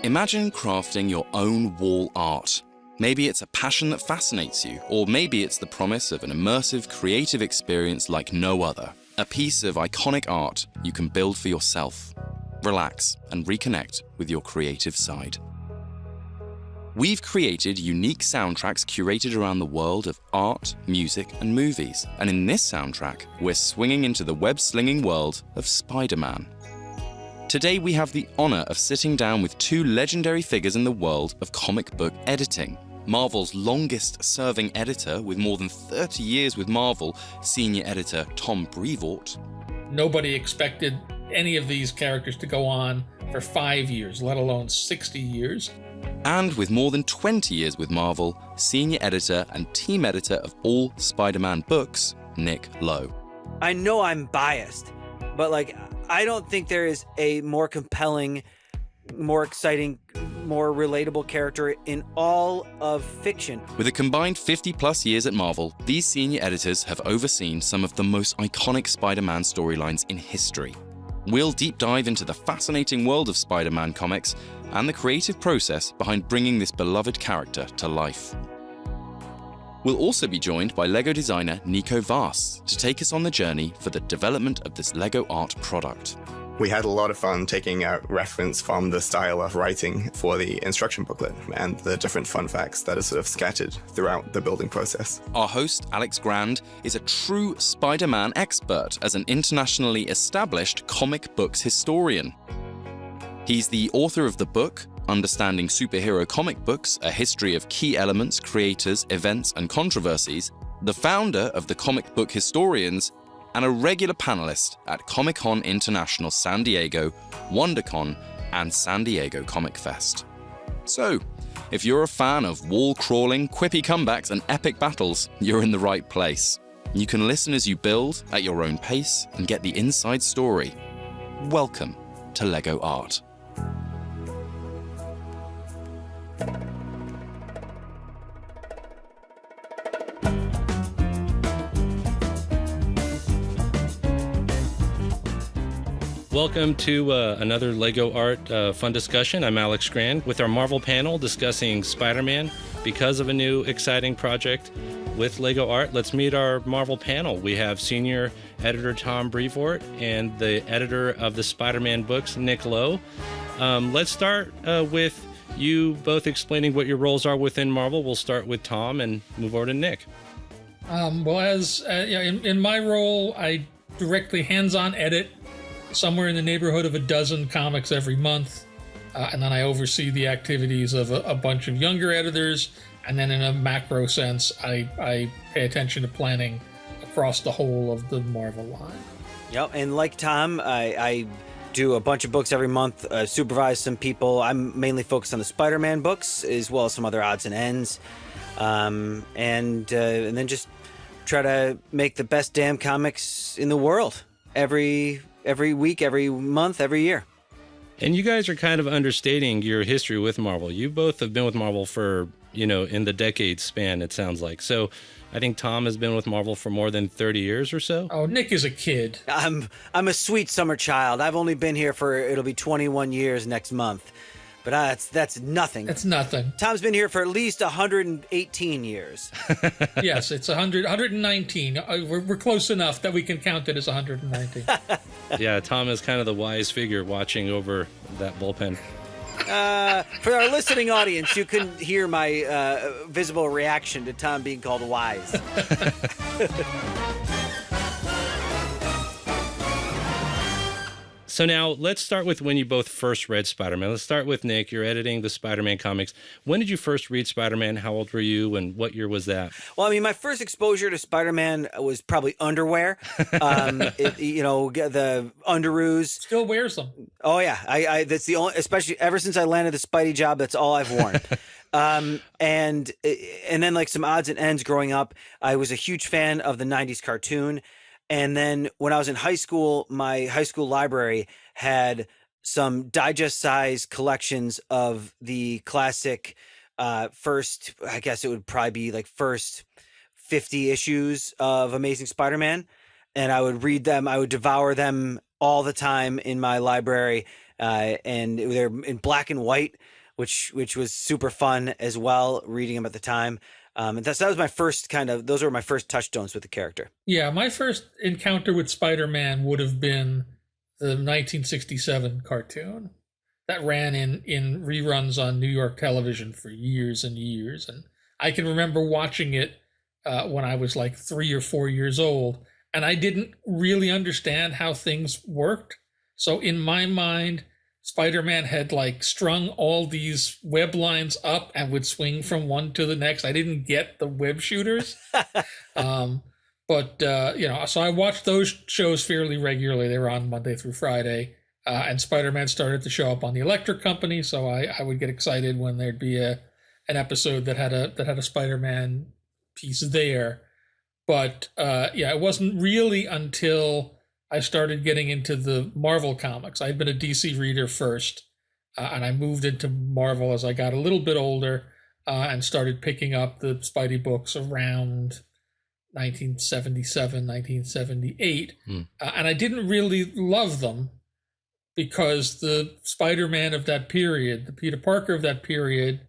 Imagine crafting your own wall art. Maybe it's a passion that fascinates you, or maybe it's the promise of an immersive, creative experience like no other. A piece of iconic art you can build for yourself. Relax and reconnect with your creative side. We've created unique soundtracks curated around the world of art, music, and movies. And in this soundtrack, we're swinging into the web-slinging world of Spider-Man. Today, we have the honor of sitting down with two legendary figures in the world of comic book editing. Marvel's longest-serving editor with more than 30 years with Marvel, senior editor Tom Brevoort. Nobody expected any of these characters to go on for 5 years, let alone 60 years. And with more than 20 years with Marvel, senior editor and team editor of all Spider-Man books, Nick Lowe. I know I'm biased, but I don't think there is a more compelling, more exciting, more relatable character in all of fiction. With a combined 50-plus years at Marvel, these senior editors have overseen some of the most iconic Spider-Man storylines in history. We'll deep dive into the fascinating world of Spider-Man comics and the creative process behind bringing this beloved character to life. We'll also be joined by LEGO designer Nico Vás to take us on the journey for the development of this LEGO art product. We had a lot of fun taking a reference from the style of writing for the instruction booklet and the different fun facts that are sort of scattered throughout the building process. Our host, Alex Grand, is a true Spider-Man expert as an internationally established comic books historian. He's the author of the book, Understanding Superhero Comic Books, A History of Key Elements, Creators, Events, and Controversies, the founder of the Comic Book Historians, and a regular panelist at Comic-Con International San Diego, WonderCon, and San Diego Comic Fest. So, if you're a fan of wall-crawling, quippy comebacks, and epic battles, you're in the right place. You can listen as you build at your own pace and get the inside story. Welcome to LEGO Art. Welcome to another LEGO Art fun discussion. I'm Alex Grand with our Marvel panel discussing Spider-Man because of a new exciting project with LEGO Art. Let's meet our Marvel panel. We have senior editor Tom Brevoort and the editor of the Spider-Man books, Nick Lowe. Let's start with you both explaining what your roles are within Marvel. We'll start with Tom and move over to Nick. In my role, I directly hands-on edit somewhere in the neighborhood of a dozen comics every month. And then I oversee the activities of a bunch of younger editors. And then in a macro sense, I pay attention to planning across the whole of the Marvel line. Yep, and like Tom, I do a bunch of books every month, supervise some people. I'm mainly focused on the Spider-Man books, as well as some other odds and ends. And then just try to make the best damn comics in the world every week, every month, every year. And you guys are kind of understating your history with Marvel. You both have been with Marvel for, in the decade span, it sounds like. So I think Tom has been with Marvel for more than 30 years or so. Oh, Nick is a kid. I'm a sweet summer child. I've only been here it'll be 21 years next month. But that's nothing. It's nothing. Tom's been here for at least 118 years. Yes, it's 119. We're close enough that we can count it as 119. Yeah, Tom is kind of the wise figure watching over that bullpen. For our listening audience, you couldn't hear my visible reaction to Tom being called wise. So now let's start with when you both first read Spider-Man. Let's start with Nick. You're editing the Spider-Man comics. When did you first read Spider-Man? How old were you? And what year was that? Well, my first exposure to Spider-Man was probably underwear. The underoos. Still wears them. Oh, yeah. That's the only, especially ever since I landed the Spidey job, that's all I've worn. And then some odds and ends growing up. I was a huge fan of the 90s cartoon. And then when I was in high school, my high school library had some digest-size collections of the classic first, I guess it would probably be first 50 issues of Amazing Spider-Man. And I would read them. I would devour them all the time in my library. and they're in black and white, which was super fun as well, reading them at the time. And that was my first those were my first touchstones with the character. Yeah, my first encounter with Spider-Man would have been the 1967 cartoon that ran in reruns on New York television for years and years. And I can remember watching it when I was like 3 or 4 years old, and I didn't really understand how things worked. So in my mind, Spider-Man had like strung all these web lines up and would swing from one to the next. I didn't get the web shooters. But so I watched those shows fairly regularly. They were on Monday through Friday. And Spider-Man started to show up on the Electric Company, so I would get excited when there'd be an episode that had a Spider-Man piece there. But it wasn't really until I started getting into the Marvel comics. I'd been a DC reader first, and I moved into Marvel as I got a little bit older and started picking up the Spidey books around 1977, 1978. And I didn't really love them because the Spider-Man of that period, the Peter Parker of that period,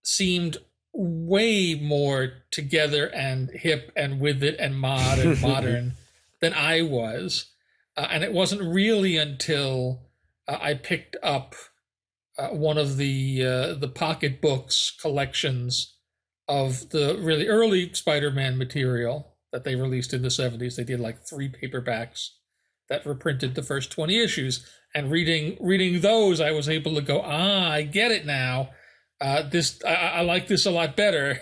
seemed way more together and hip and with it and modern than I was. And it wasn't really until I picked up one of the pocket books collections of the really early Spider-Man material that they released in the 70s. They did like 3 paperbacks that reprinted the first 20 issues. And reading those, I was able to go, I get it now. I like this a lot better.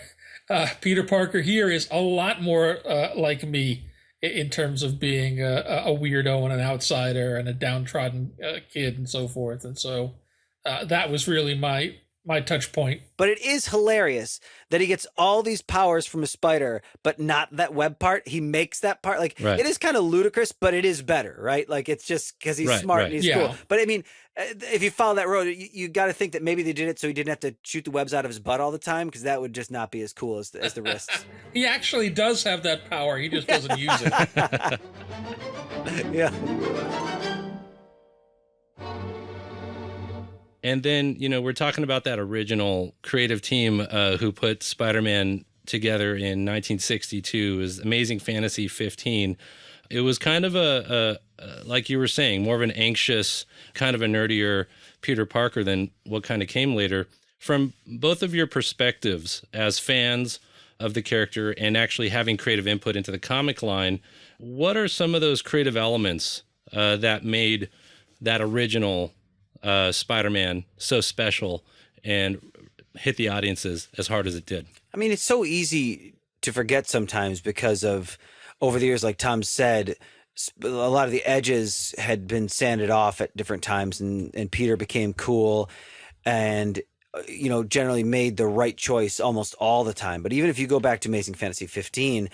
Peter Parker here is a lot more like me in terms of being a weirdo and an outsider and a downtrodden kid and so forth. And so that was really my touch point. But it is hilarious that he gets all these powers from a spider, but not that web part. He makes that part. Like, right. It is kind of ludicrous, but it is better, right? Like, it's just because he's smart and he's cool. But I mean, if you follow that road, you got to think that maybe they did it so he didn't have to shoot the webs out of his butt all the time, because that would just not be as cool as the wrists. He actually does have that power. He just doesn't use it. Yeah. And then, we're talking about that original creative team who put Spider-Man together in 1962 as Amazing Fantasy 15. It was kind of a like you were saying, more of an anxious, kind of a nerdier Peter Parker than what kind of came later. From both of your perspectives as fans of the character and actually having creative input into the comic line, what are some of those creative elements that made that original Spider-Man so special and hit the audiences as hard as it did? I mean, it's so easy to forget sometimes because of, over the years, like Tom said, a lot of the edges had been sanded off at different times, and Peter became cool and, generally made the right choice almost all the time. But even if you go back to Amazing Fantasy 15,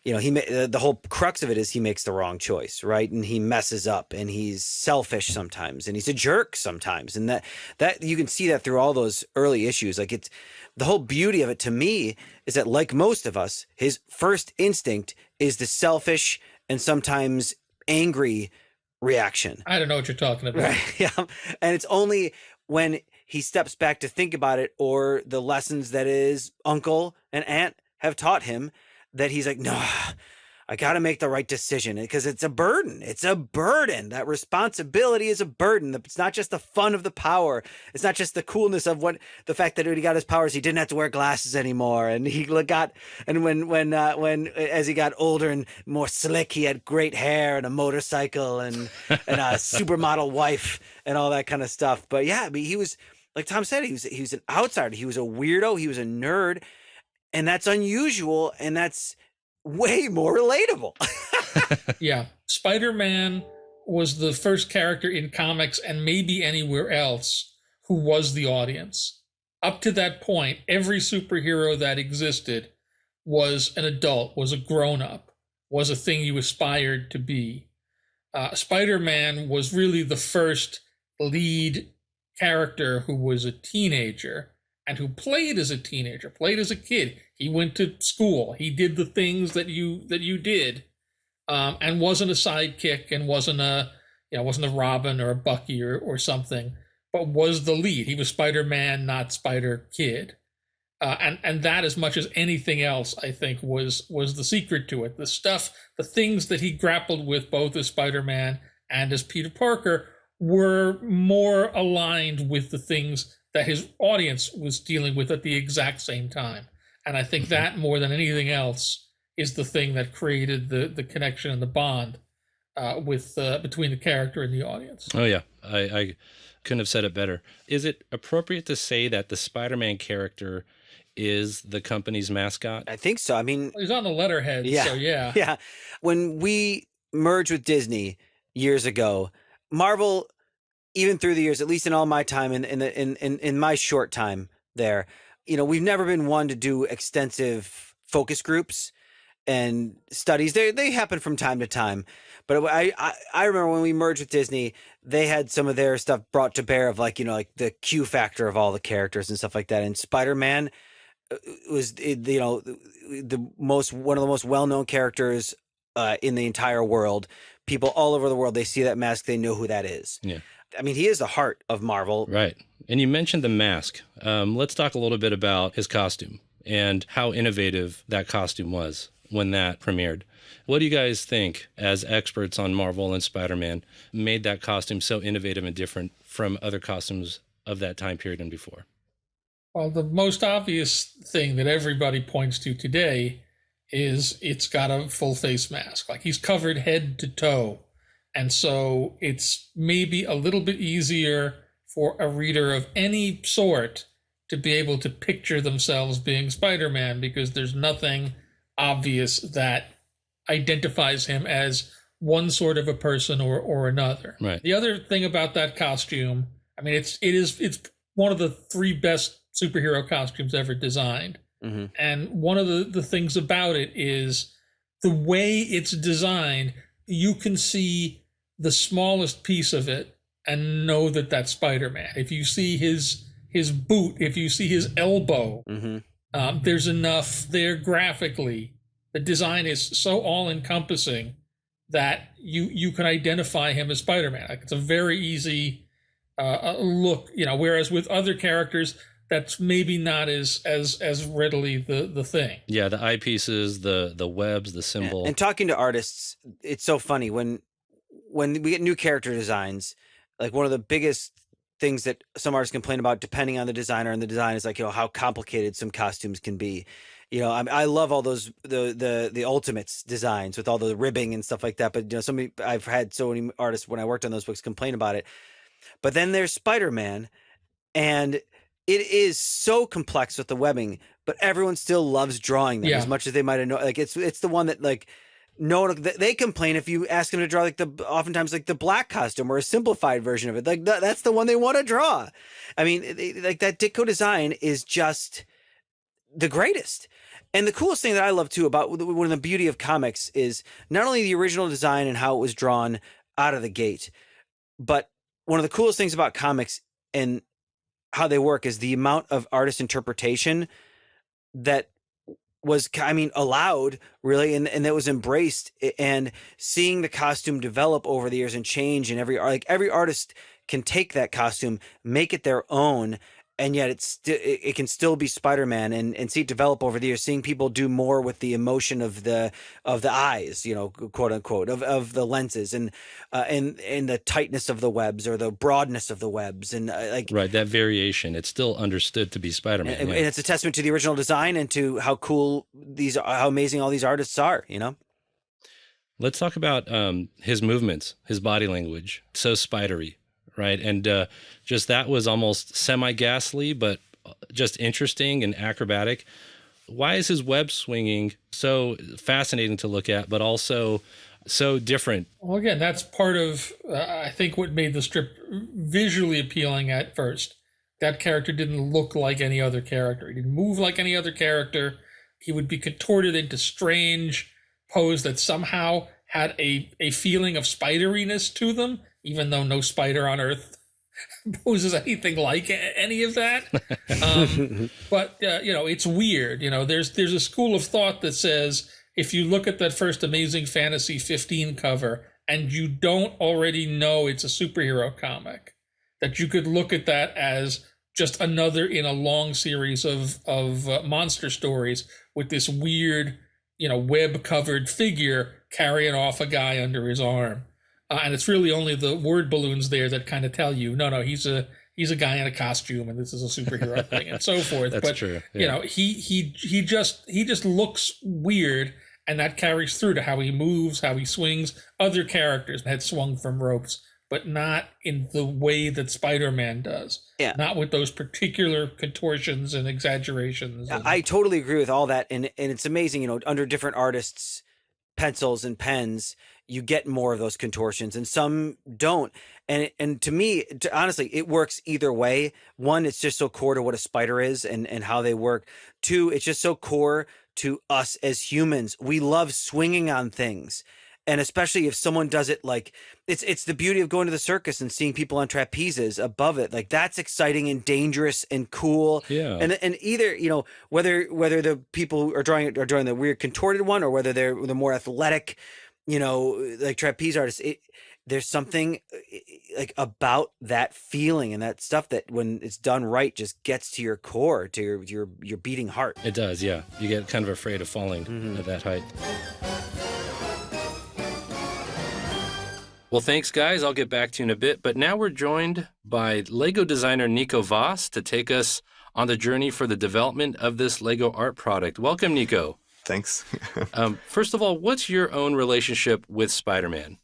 the whole crux of it is he makes the wrong choice, right? And he messes up, and he's selfish sometimes, and he's a jerk sometimes. And that you can see that through all those early issues. Like, it's the whole beauty of it to me is that, like most of us, his first instinct is the selfish and sometimes angry reaction. I don't know what you're talking about. Right? Yeah. And it's only when he steps back to think about it, or the lessons that his uncle and aunt have taught him, that he's like, no, I got to make the right decision, because it's a burden. It's a burden. That responsibility is a burden. It's not just the fun of the power. It's not just the coolness of the fact that when he got his powers, he didn't have to wear glasses anymore. And when as he got older and more slick, he had great hair and a motorcycle and a supermodel wife and all that kind of stuff. But yeah, he was, like Tom said, he was an outsider. He was a weirdo. He was a nerd. And that's unusual, and that's way more relatable. Yeah. Spider-Man was the first character in comics, and maybe anywhere else, who was the audience. Up to that point, every superhero that existed was an adult, was a grown-up, was a thing you aspired to be. Spider-Man was really the first lead character who was a teenager, and who played as a teenager, played as a kid. He went to school. He did the things that you did, and wasn't a sidekick, and wasn't a wasn't a Robin or a Bucky or something, but was the lead. He was Spider-Man, not Spider-Kid. And that, as much as anything else, I think was the secret to it. The things that he grappled with both as Spider-Man and as Peter Parker were more aligned with the things that his audience was dealing with at the exact same time. And I think that, more than anything else, is the thing that created the connection and the bond between the character and the audience. Oh, yeah. I couldn't have said it better. Is it appropriate to say that the Spider-Man character is the company's mascot? I think so. I mean, He's on the letterhead, so yeah. Yeah. When we merged with Disney years ago, Marvel, even through the years, at least in all my time, in my short time there, we've never been one to do extensive focus groups and studies. They happen from time to time, but I remember when we merged with Disney, they had some of their stuff brought to bear of like the Q factor of all the characters and stuff like that. And Spider-Man was one of the most well-known characters in the entire world. People all over the world, they see that mask, they know who that is. Yeah. I mean, he is the heart of Marvel. Right. And you mentioned the mask. Let's talk a little bit about his costume and how innovative that costume was when that premiered. What do you guys think, as experts on Marvel and Spider-Man, made that costume so innovative and different from other costumes of that time period and before? Well, the most obvious thing that everybody points to today is it's got a full face mask. Like, he's covered head to toe. And so it's maybe a little bit easier for a reader of any sort to be able to picture themselves being Spider-Man, because there's nothing obvious that identifies him as one sort of a person or another. Right. The other thing about that costume, I mean, it's one of the 3 best superhero costumes ever designed. Mm-hmm. And one of the things about it is the way it's designed, you can see the smallest piece of it and know that that's Spider-Man. If you see his boot, if you see his elbow, mm-hmm. There's enough there graphically. The design is so all-encompassing that you can identify him as Spider-Man. Like, it's a very easy look, whereas with other characters, that's maybe not as readily the thing. Yeah, the eyepieces, the webs, the symbol. And talking to artists, it's so funny when we get new character designs. Like, one of the biggest things that some artists complain about, depending on the designer and the design, is like, how complicated some costumes can be. I love all those the Ultimates designs with all the ribbing and stuff like that. But I've had so many artists when I worked on those books complain about it. But then there's Spider-Man, and it is so complex with the webbing, but everyone still loves drawing them as much as they might have known. Like, it's the one that, like, they complain if you ask them to draw oftentimes the black costume or a simplified version of it. Like, that's the one they want to draw. I mean, like, that Ditko design is just the greatest. And the coolest thing that I love too about one of the beauty of comics is not only the original design and how it was drawn out of the gate, but one of the coolest things about comics and how they work is the amount of artist interpretation that was, allowed, really, and that was embraced, and seeing the costume develop over the years and change, and every artist can take that costume, make it their own, and yet it can still be Spider-Man, and see it develop over the years, seeing people do more with the emotion of the eyes, quote unquote, of the lenses, and the tightness of the webs or the broadness of the webs, and right, that variation, it's still understood to be Spider-Man. And it's a testament to the original design and to how amazing all these artists are, Let's talk about his movements, his body language. So spidery. Right. And just that was almost semi-ghastly, but just interesting and acrobatic. Why is his web swinging so fascinating to look at, but also so different? Well, again, that's part of, I think, what made the strip visually appealing at first. That character didn't look like any other character. He didn't move like any other character. He would be contorted into strange pose that somehow had a feeling of spideriness to them, even though no spider on Earth poses anything like any of that. But, it's weird. There's a school of thought that says if you look at that first Amazing Fantasy 15 cover and you don't already know it's a superhero comic, that you could look at that as just another in a long series of monster stories with this weird, web-covered figure carrying off a guy under his arm. And it's really only the word balloons there that kind of tell you, no, he's a guy in a costume, and this is a superhero thing, and so forth. That's but true. Yeah. He just looks weird, and that carries through to how he moves, how he swings. Other characters had swung from ropes, but not in the way that Spider-Man does. Yeah. Not with those particular contortions and exaggerations. I totally agree with all that, and it's amazing. Under different artists' pencils and pens, you get more of those contortions, and some don't. And to me, honestly, it works either way. One, it's just so core to what a spider is and how they work. Two, it's just so core to us as humans. We love swinging on things. And especially if someone does it, like it's the beauty of going to the circus and seeing people on trapezes above it. Like, that's exciting and dangerous and cool. Yeah. And either, whether the people are drawing the weird contorted one, or whether they're the more athletic, like trapeze artists, there's something like about that feeling and that stuff that when it's done right just gets to your core, to your beating heart. It does, yeah. You get kind of afraid of falling at that height. Well, thanks, guys. I'll get back to you in a bit. But now we're joined by LEGO designer Nico Vás to take us on the journey for the development of this LEGO art product. Welcome, Nico. Thanks. First of all, what's your own relationship with Spider-Man?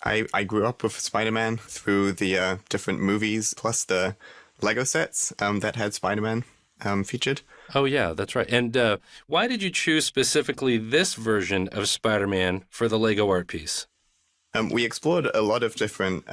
I grew up with Spider-Man through the different movies, plus the LEGO sets that had Spider-Man featured. Oh, yeah, that's right. And why did you choose specifically this version of Spider-Man for the LEGO art piece? We explored a lot of different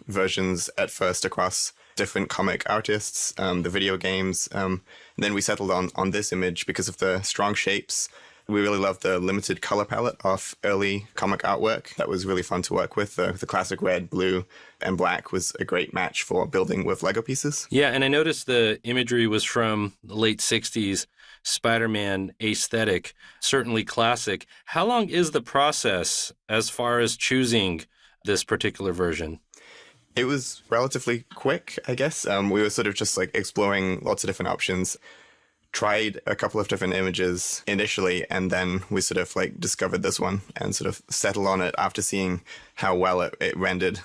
versions at first across different comic artists, the video games. Then we settled on this image because of the strong shapes. We really loved the limited color palette of early comic artwork. That was really fun to work with. The classic red, blue, and black was a great match for building with Lego pieces. Yeah, and I noticed the imagery was from the late 60s Spider-Man aesthetic, certainly classic. How long is the process as far as choosing this particular version? It was relatively quick, I guess. We were sort of just like exploring lots of different options. Tried a couple of different images initially, and then we sort of like discovered this one and sort of settled on it after seeing how well it rendered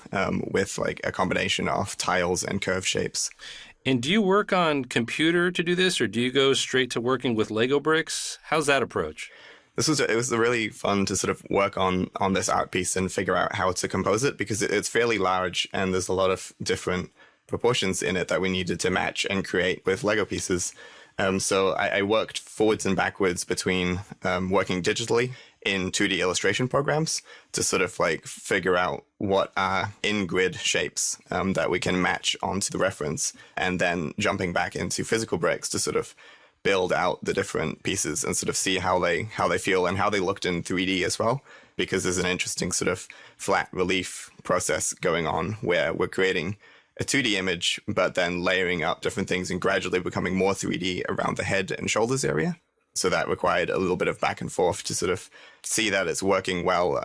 with like a combination of tiles and curved shapes. And do you work on computer to do this, or do you go straight to working with Lego bricks? How's that approach? It was really fun to sort of work on this art piece and figure out how to compose it, because it's fairly large and there's a lot of different proportions in it that we needed to match and create with Lego pieces. So I worked forwards and backwards between working digitally in 2D illustration programs to sort of like figure out what are in-grid shapes that we can match onto the reference, and then jumping back into physical bricks to sort of build out the different pieces and sort of see how they feel and how they looked in 3D as well, because there's an interesting sort of flat relief process going on where we're creating a 2D image, but then layering up different things and gradually becoming more 3D around the head and shoulders area. So that required a little bit of back and forth to sort of see that it's working well,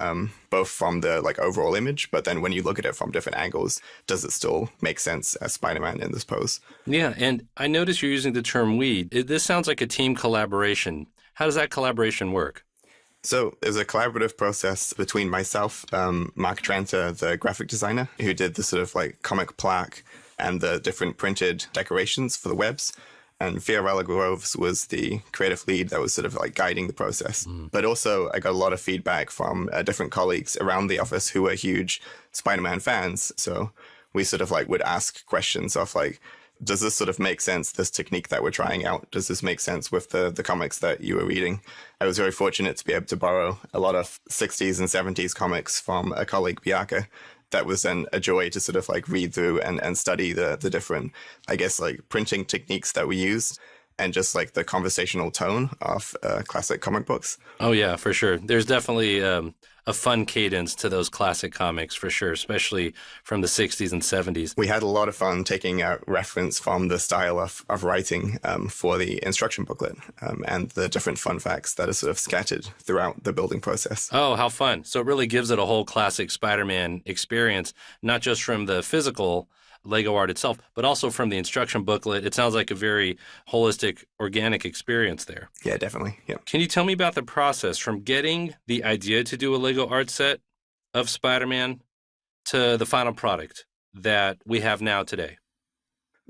both from the like overall image, but then when you look at it from different angles, does it still make sense as Spider-Man in this pose? Yeah, and I notice you're using the term we. This sounds like a team collaboration. How does that collaboration work? So there's a collaborative process between myself, Mark Tranter, the graphic designer, who did the sort of like comic plaque and the different printed decorations for the webs. And Fiorella Groves was the creative lead that was sort of like guiding the process. But also I got a lot of feedback from different colleagues around the office who were huge Spider-Man fans. So we sort of like would ask questions of like, does this sort of make sense, this technique that we're trying out? Does this make sense with the comics that you were reading? I was very fortunate to be able to borrow a lot of 60s and 70s comics from a colleague, Bianca. That was then a joy to sort of like read through and study the different, I guess, like printing techniques that we used and just like the conversational tone of classic comic books. Oh, yeah, for sure. There's definitely a a fun cadence to those classic comics for sure, especially from the 60s and 70s. We had a lot of fun taking a reference from the style of writing for the instruction booklet and the different fun facts that are sort of scattered throughout the building process. Oh, how fun. So it really gives it a whole classic Spider-Man experience, not just from the physical Lego art itself, but also from the instruction booklet. It sounds like a very holistic, organic experience there. Yeah, definitely. Yeah. Can you tell me about the process from getting the idea to do a Lego art set of Spider-Man to the final product that we have now today?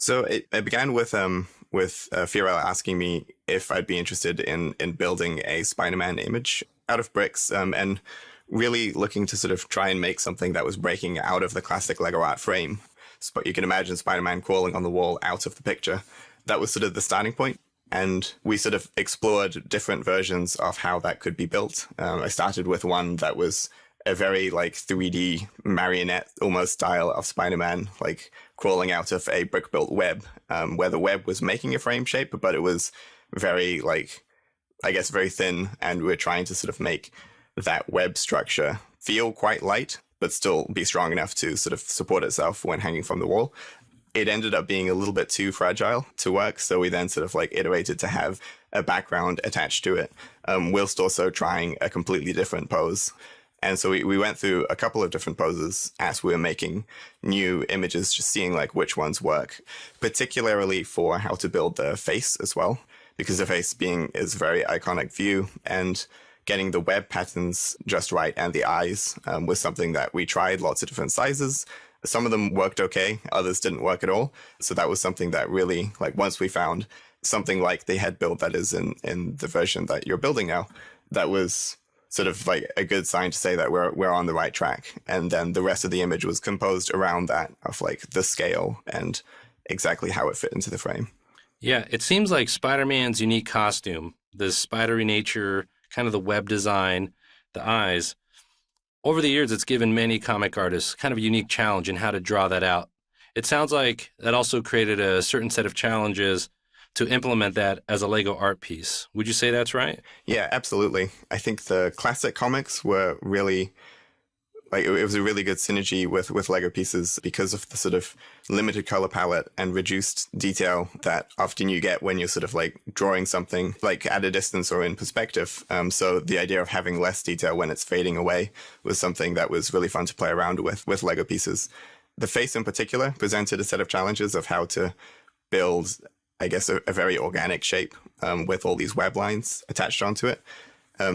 So it began with Fiorella asking me if I'd be interested in building a Spider-Man image out of bricks, and really looking to sort of try and make something that was breaking out of the classic Lego art frame. But you can imagine Spider-Man crawling on the wall out of the picture. That was sort of the starting point. And we sort of explored different versions of how that could be built. I started with one that was a very like 3D marionette almost style of Spider-Man, like crawling out of a brick-built web, where the web was making a frame shape, but it was very like, I guess, very thin. And we're trying to sort of make that web structure feel quite light, but still be strong enough to sort of support itself when hanging from the wall. It ended up being a little bit too fragile to work, so we then sort of like iterated to have a background attached to it, whilst also trying a completely different pose. And so we went through a couple of different poses as we were making new images, just seeing like which ones work, particularly for how to build the face as well, because the face is a very iconic view, and getting the web patterns just right and the eyes was something that we tried lots of different sizes. Some of them worked okay, others didn't work at all. So that was something that really, like, once we found something like the head build that is in the version that you're building now, that was sort of like a good sign to say that we're on the right track. And then the rest of the image was composed around that, of like the scale and exactly how it fit into the frame. Yeah, it seems like Spider-Man's unique costume, the spidery nature, kind of the web design, the eyes. Over the years, it's given many comic artists kind of a unique challenge in how to draw that out. It sounds like that also created a certain set of challenges to implement that as a Lego art piece. Would you say that's right? Yeah, absolutely. I think the classic comics were really, like, it was a really good synergy with Lego pieces because of the sort of limited color palette and reduced detail that often you get when you're sort of like drawing something like at a distance or in perspective. So the idea of having less detail when it's fading away was something that was really fun to play around with Lego pieces. The face in particular presented a set of challenges of how to build, I guess, a very organic shape with all these web lines attached onto it.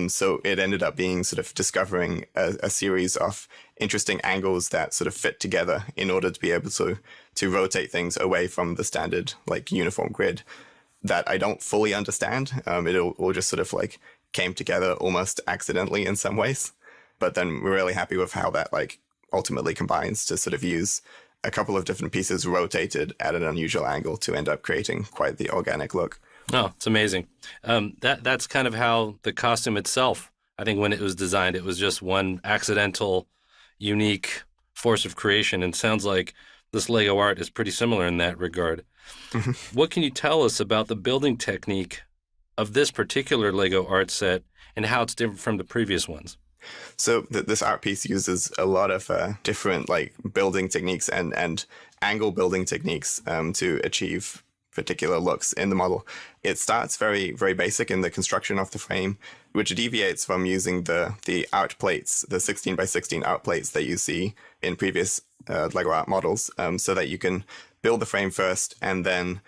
So it ended up being sort of discovering a series of interesting angles that sort of fit together in order to be able to rotate things away from the standard like uniform grid that I don't fully understand. It all just sort of like came together almost accidentally in some ways. But then we're really happy with how that like ultimately combines to sort of use a couple of different pieces rotated at an unusual angle to end up creating quite the organic look. Oh, it's amazing. That's kind of how the costume itself, I think when it was designed, it was just one accidental, unique force of creation. And it sounds like this Lego art is pretty similar in that regard. What can you tell us about the building technique of this particular Lego art set and how it's different from the previous ones? So this art piece uses a lot of different like building techniques and angle building techniques to achieve particular looks in the model. It starts very, very basic in the construction of the frame, which deviates from using the art plates, the 16 by 16 art plates that you see in previous Lego art models, so that you can build the frame first and then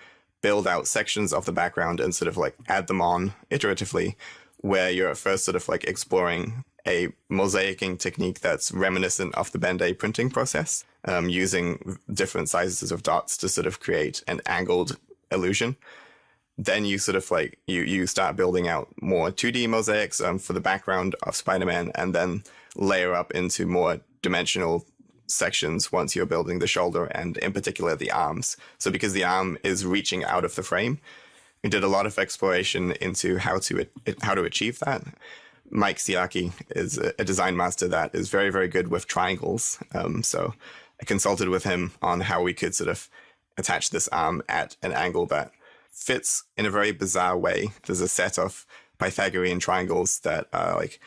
build out sections of the background and sort of like add them on iteratively, where you're at first sort of like exploring a mosaicing technique that's reminiscent of the Ben-Day printing process, using different sizes of dots to sort of create an angled illusion. Then you sort of like, you start building out more 2D mosaics for the background of Spider-Man, and then layer up into more dimensional sections once you're building the shoulder and in particular the arms. So because the arm is reaching out of the frame, we did a lot of exploration into how to achieve that. Mike Siaki is a design master that is very, very good with triangles. So I consulted with him on how we could sort of attach this arm at an angle that fits in a very bizarre way. There's a set of Pythagorean triangles that are like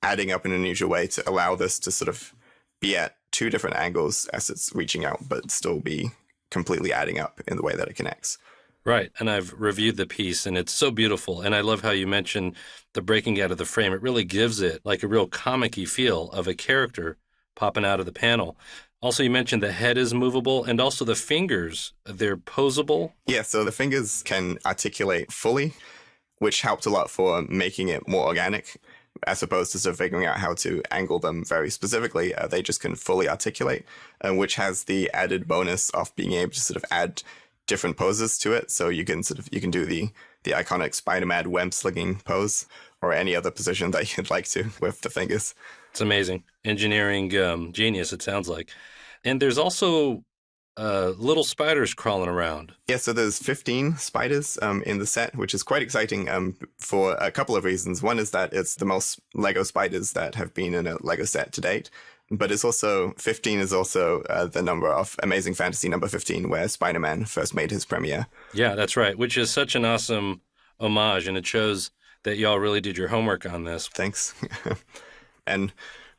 adding up in an unusual way to allow this to sort of be at two different angles as it's reaching out, but still be completely adding up in the way that it connects. Right. And I've reviewed the piece and it's so beautiful. And I love how you mentioned the breaking out of the frame. It really gives it like a real comic-y feel of a character popping out of the panel. Also, you mentioned the head is movable and also the fingers, they're posable. Yeah, so the fingers can articulate fully, which helped a lot for making it more organic, as opposed to sort of figuring out how to angle them very specifically. They just can fully articulate, which has the added bonus of being able to sort of add different poses to it. So you can do the iconic Spider-Man web-slinging pose or any other position that you'd like to with the fingers. It's amazing. Engineering genius, it sounds like. And there's also little spiders crawling around. Yeah, so there's 15 spiders in the set, which is quite exciting for a couple of reasons. One is that it's the most Lego spiders that have been in a Lego set to date. But it's also, 15 is also the number of Amazing Fantasy number 15, where Spider-Man first made his premiere. Yeah, that's right, which is such an awesome homage, and it shows that y'all really did your homework on this. Thanks. And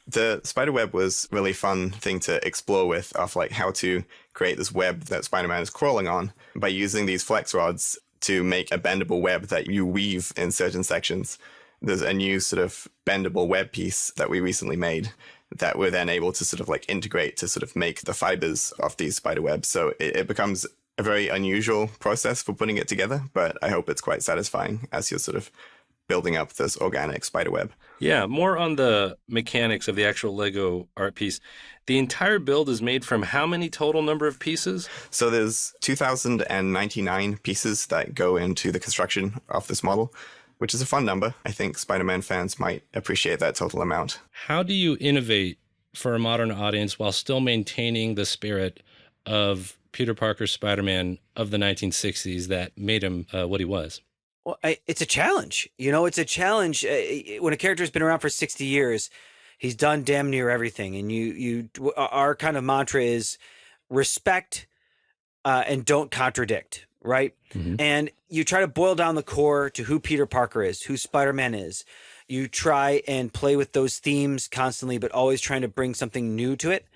the spiderweb was a really fun thing to explore with, of like how to create this web that Spider-Man is crawling on by using these flex rods to make a bendable web that you weave in certain sections. There's a new sort of bendable web piece that we recently made that we're then able to sort of like integrate to sort of make the fibers of these spider webs. So it becomes a very unusual process for putting it together, but I hope it's quite satisfying as you're sort of building up this organic spider web. Yeah, more on the mechanics of the actual Lego art piece. The entire build is made from how many total number of pieces? So there's 2,099 pieces that go into the construction of this model, which is a fun number. I think Spider-Man fans might appreciate that total amount. How do you innovate for a modern audience while still maintaining the spirit of Peter Parker's Spider-Man of the 1960s that made him what he was? Well, it's a challenge. It's a challenge. When a character has been around for 60 years, he's done damn near everything. And our kind of mantra is respect and don't contradict, right? Mm-hmm. And you try to boil down the core to who Peter Parker is, who Spider-Man is. You try and play with those themes constantly, but always trying to bring something new to it.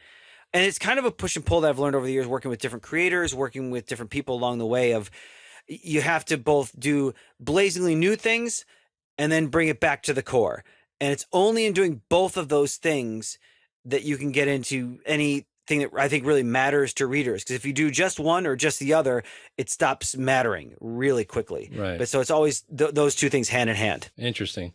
And it's kind of a push and pull that I've learned over the years, working with different creators, working with different people along the way of, you have to both do blazingly new things and then bring it back to the core. And it's only in doing both of those things that you can get into anything that I think really matters to readers. Because if you do just one or just the other, it stops mattering really quickly. Right. But so it's always those two things hand in hand. Interesting.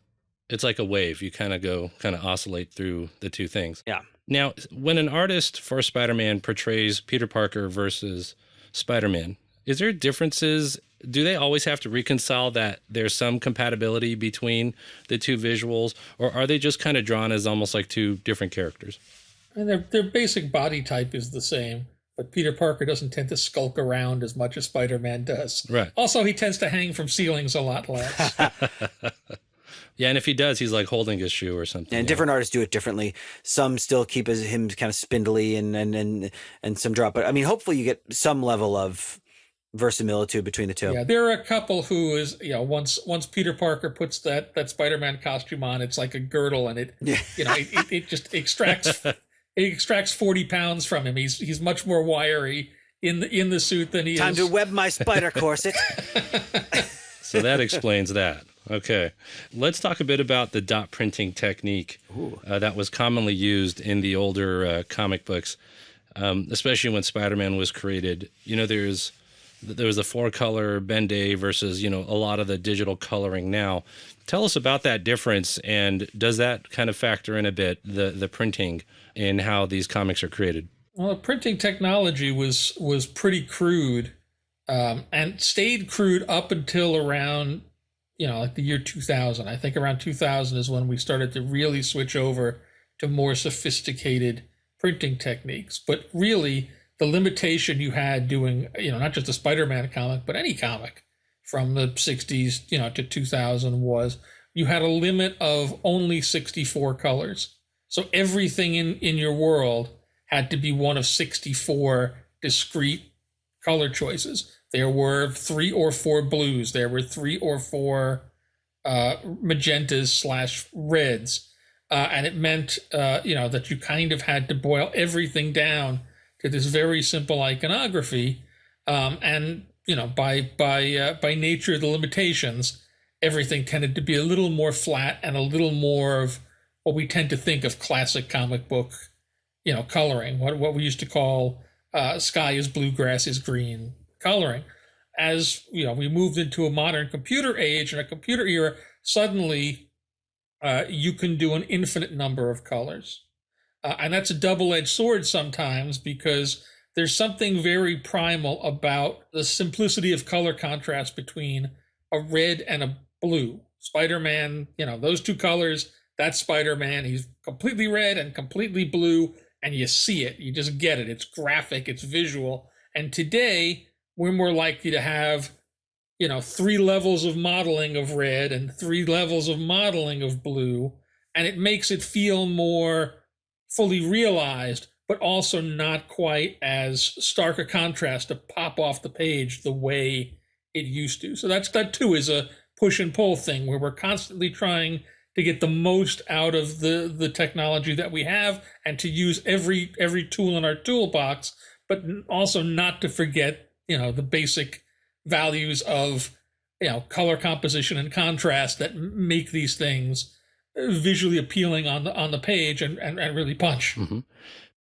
It's like a wave. You kind of oscillate through the two things. Yeah. Now, when an artist for Spider-Man portrays Peter Parker versus Spider-Man, is there differences? Do they always have to reconcile that there's some compatibility between the two visuals, or are they just kind of drawn as almost like two different characters? And their basic body type is the same, but Peter Parker doesn't tend to skulk around as much as Spider-Man does. Right. Also, he tends to hang from ceilings a lot less. Yeah, and if he does, he's like holding his shoe or something. And different artists do it differently. Some still keep him kind of spindly and some drop. But I mean, hopefully you get some level of verisimilitude between the two. Yeah, there are a couple who is, once Peter Parker puts that Spider-Man costume on, it's like a girdle, and it just extracts 40 pounds from him. He's much more wiry in the suit than he Time is. to web my spider corset. So that explains that. Okay. Let's talk a bit about the dot printing technique that was commonly used in the older comic books, especially when Spider-Man was created. There was a 4-color Ben-Day versus, a lot of the digital coloring now. Tell us about that difference, and does that kind of factor in a bit, the printing in how these comics are created? Well, the printing technology was pretty crude, and stayed crude up until around, like the year 2000. I think around 2000 is when we started to really switch over to more sophisticated printing techniques. But really, the limitation you had doing, not just a Spider-Man comic, but any comic from the 60s, to 2000 was you had a limit of only 64 colors. So everything in your world had to be one of 64 discrete color choices. There were 3 or 4 blues. There were 3 or 4 magentas /reds. And it meant, that you kind of had to boil everything down to this very simple iconography. And by nature of the limitations, everything tended to be a little more flat and a little more of what we tend to think of classic comic book, coloring, what we used to call sky is blue, grass is green coloring. As we moved into a modern computer age and a computer era, suddenly you can do an infinite number of colors. And that's a double-edged sword sometimes, because there's something very primal about the simplicity of color contrast between a red and a blue. Spider-Man, those two colors, that's Spider-Man. He's completely red and completely blue, and you see it. You just get it. It's graphic, it's visual. And today, we're more likely to have, 3 levels of modeling of red and 3 levels of modeling of blue, and it makes it feel more fully realized, but also not quite as stark a contrast to pop off the page the way it used to. So that too is a push and pull thing, where we're constantly trying to get the most out of the technology that we have, and to use every tool in our toolbox, but also not to forget, the basic values of, color composition and contrast that make these things visually appealing on the page and really punch. Mm-hmm.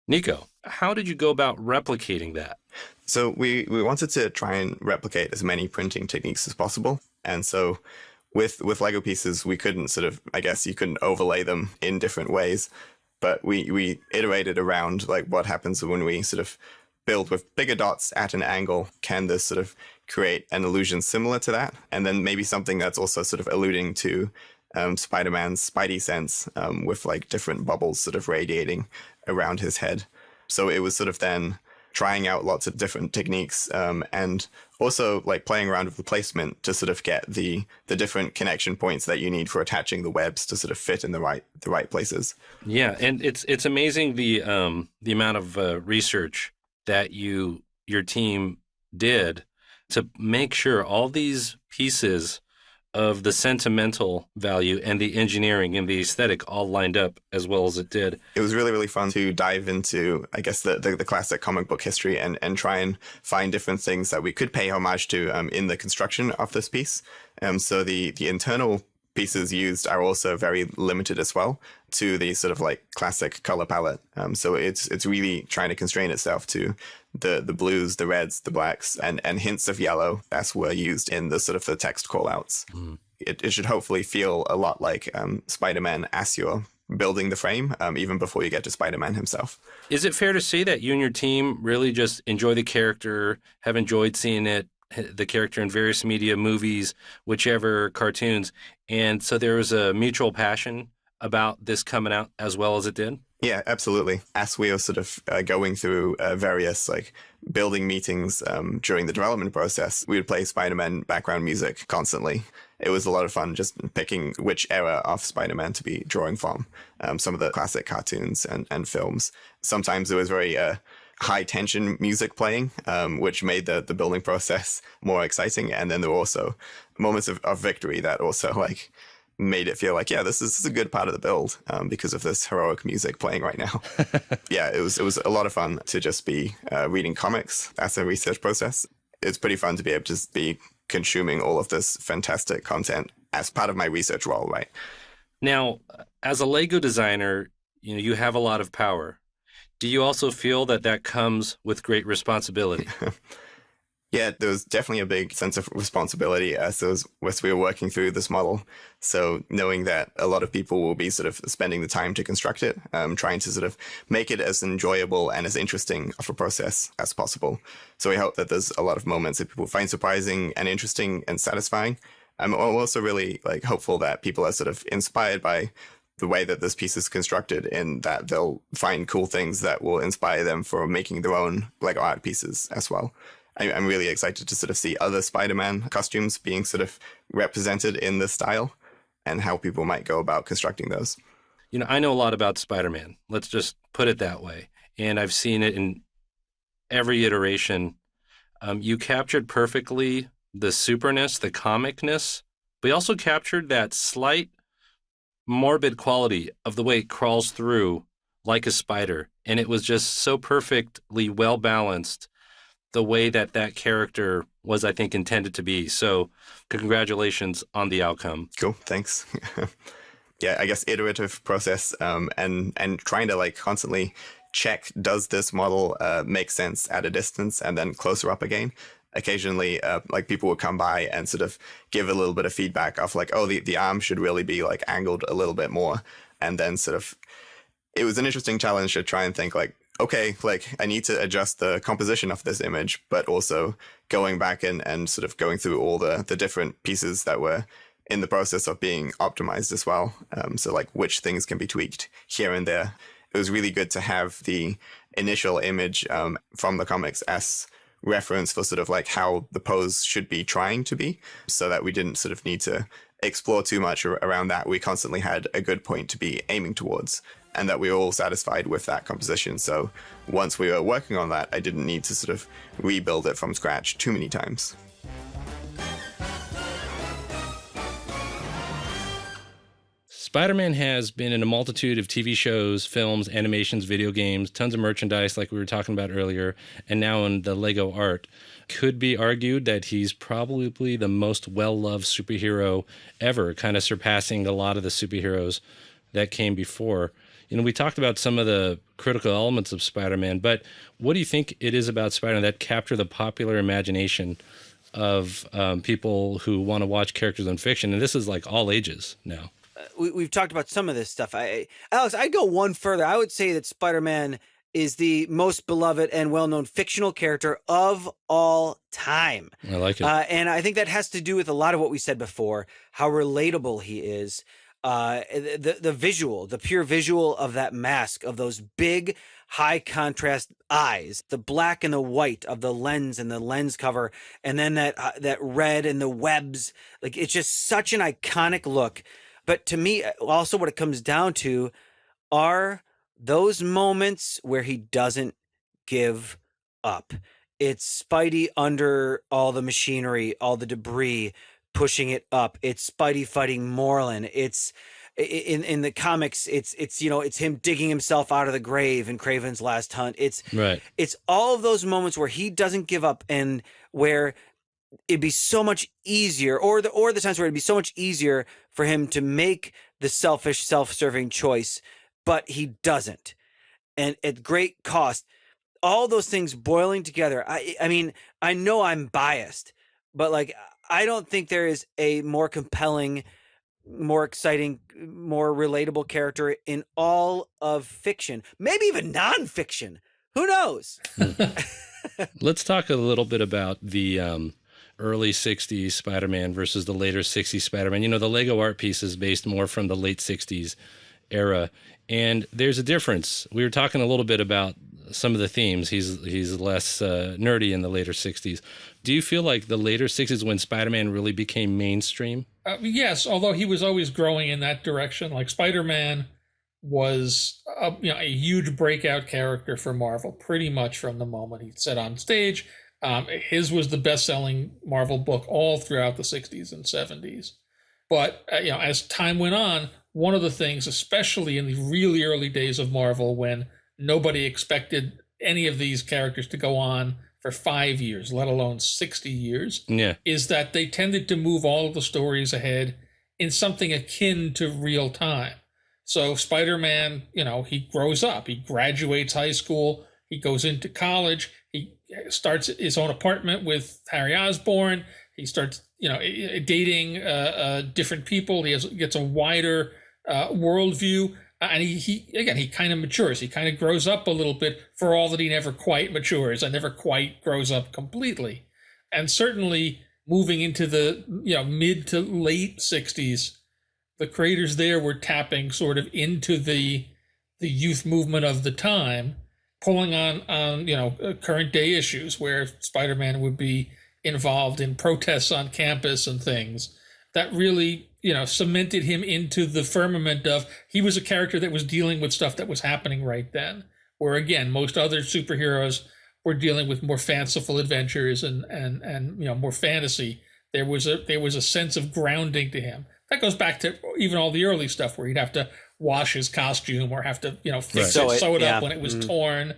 Nico, how did you go about replicating that? So we wanted to try and replicate as many printing techniques as possible. And so with Lego pieces, we couldn't you couldn't overlay them in different ways, but we iterated around like what happens when we sort of build with bigger dots at an angle. Can this sort of create an illusion similar to that? And then maybe something that's also sort of alluding to Spider-Man's Spidey sense, with like different bubbles sort of radiating around his head. So it was sort of then trying out lots of different techniques, and also like playing around with the placement to sort of get the different connection points that you need for attaching the webs to sort of fit in the right places. Yeah, and it's amazing the amount of research that your team did to make sure all these pieces of the sentimental value and the engineering and the aesthetic all lined up as well as it did. It was really, really fun to dive into, I guess, the classic comic book history and try and find different things that we could pay homage to in the construction of this piece. So the internal pieces used are also very limited as well to the sort of like classic color palette. So it's really trying to constrain itself to the blues, the reds, the blacks, and hints of yellow as were used in the sort of the text callouts. Mm. It should hopefully feel a lot like Spider-Man as you're building the frame, even before you get to Spider-Man himself. Is it fair to say that you and your team really just enjoy the character, have enjoyed seeing the character in various media, movies, whichever, cartoons, and so there was a mutual passion about this coming out as well as it did? Yeah, absolutely. As we were sort of going through various like building meetings during the development process, we would play Spider-Man background music constantly. It was a lot of fun just picking which era of Spider-Man to be drawing from, some of the classic cartoons and films. Sometimes there was very high tension music playing, which made the building process more exciting. And then there were also moments of victory that also like made it feel like, yeah, this is a good part of the build, because of this heroic music playing right now. Yeah, it was a lot of fun to just be reading comics as a research process. It's pretty fun to be able to just be consuming all of this fantastic content as part of my research role, right? Now, as a Lego designer, you have a lot of power. Do you also feel that comes with great responsibility? Yeah, there was definitely a big sense of responsibility as we were working through this model. So knowing that a lot of people will be sort of spending the time to construct it, trying to sort of make it as enjoyable and as interesting of a process as possible. So we hope that there's a lot of moments that people find surprising and interesting and satisfying. I'm also really like hopeful that people are sort of inspired by the way that this piece is constructed, in that they'll find cool things that will inspire them for making their own Lego art pieces as well. I'm really excited to sort of see other Spider-Man costumes being sort of represented in this style and how people might go about constructing those. I know a lot about Spider-Man. Let's just put it that way. And I've seen it in every iteration. You captured perfectly the superness, the comicness, but you also captured that slight morbid quality of the way it crawls through like a spider. And it was just so perfectly well balanced the way that that character was, I think, intended to be. So congratulations on the outcome. Cool. Thanks. Yeah, I guess iterative process, and trying to like constantly check, does this model make sense at a distance, and then closer up again. Occasionally, like people would come by and sort of give a little bit of feedback of like, oh, the arm should really be like angled a little bit more. And then sort of, it was an interesting challenge to try and think like, okay, like I need to adjust the composition of this image, but also going back and sort of going through all the different pieces that were in the process of being optimized as well. So like which things can be tweaked here and there. It was really good to have the initial image from the comics as reference for sort of like how the pose should be trying to be, so that we didn't sort of need to explore too much around that. We constantly had a good point to be aiming towards, and that we were all satisfied with that composition. So once we were working on that, I didn't need to sort of rebuild it from scratch too many times. Spider-Man has been in a multitude of TV shows, films, animations, video games, tons of merchandise like we were talking about earlier, and now in the LEGO art. Could be argued that he's probably the most well-loved superhero ever, kind of surpassing a lot of the superheroes that came before. You know, we talked about some of the critical elements of Spider-Man, but what do you think it is about Spider-Man that capture the popular imagination of people who want to watch characters in fiction? And this is like all ages now. We've talked about some of this stuff. Alex, I'd go one further. I would say that Spider-Man is the most beloved and well-known fictional character of all time. I like it. And I think that has to do with a lot of what we said before, how relatable he is. The visual, the pure visual of that mask, of those big, high contrast eyes, the black and the white of the lens and the lens cover, and then that red and the webs. Like, it's just such an iconic look. But to me, also what it comes down to are those moments where he doesn't give up. It's Spidey under all the machinery, all the debris, pushing it up. It's Spidey fighting Morlun. It's in the comics, it's him digging himself out of the grave in Kraven's Last Hunt. It's all of those moments where he doesn't give up, and where it'd be so much easier, or the times where it'd be so much easier for him to make the selfish, self-serving choice, but he doesn't, and at great cost. All those things boiling together. I mean, I know I'm biased, but like, I don't think there is a more compelling, more exciting, more relatable character in all of fiction, maybe even nonfiction. Who knows? Let's talk a little bit about the early 60s Spider-Man versus the later 60s Spider-Man. You know, the Lego art piece is based more from the late 60s era, and there's a difference. We were talking a little bit about some of the themes. He's less nerdy in the later 60s. Do you feel like the later 60s, when Spider-Man really became mainstream? Yes, although he was always growing in that direction. Like, Spider-Man was a huge breakout character for Marvel pretty much from the moment he set on stage. His was the best-selling Marvel book all throughout the 60s and 70s. But as time went on, one of the things, especially in the really early days of Marvel, when nobody expected any of these characters to go on for 5 years, let alone 60 years, is that they tended to move all of the stories ahead in something akin to real time. So Spider-Man, he grows up, he graduates high school, he goes into college, he starts his own apartment with Harry Osborn, he starts, dating different people, he gets a wider worldview. And he kind of matures. He kind of grows up a little bit, for all that he never quite matures and never quite grows up completely. And certainly moving into the mid to late 60s, the creators there were tapping sort of into the youth movement of the time, pulling on current day issues where Spider-Man would be involved in protests on campus and things that really cemented him into the firmament of, he was a character that was dealing with stuff that was happening right then, where again most other superheroes were dealing with more fanciful adventures and more fantasy. There was a sense of grounding to him that goes back to even all the early stuff where he'd have to wash his costume or have to, fix Sew it, it, sew it yeah. up when it was torn,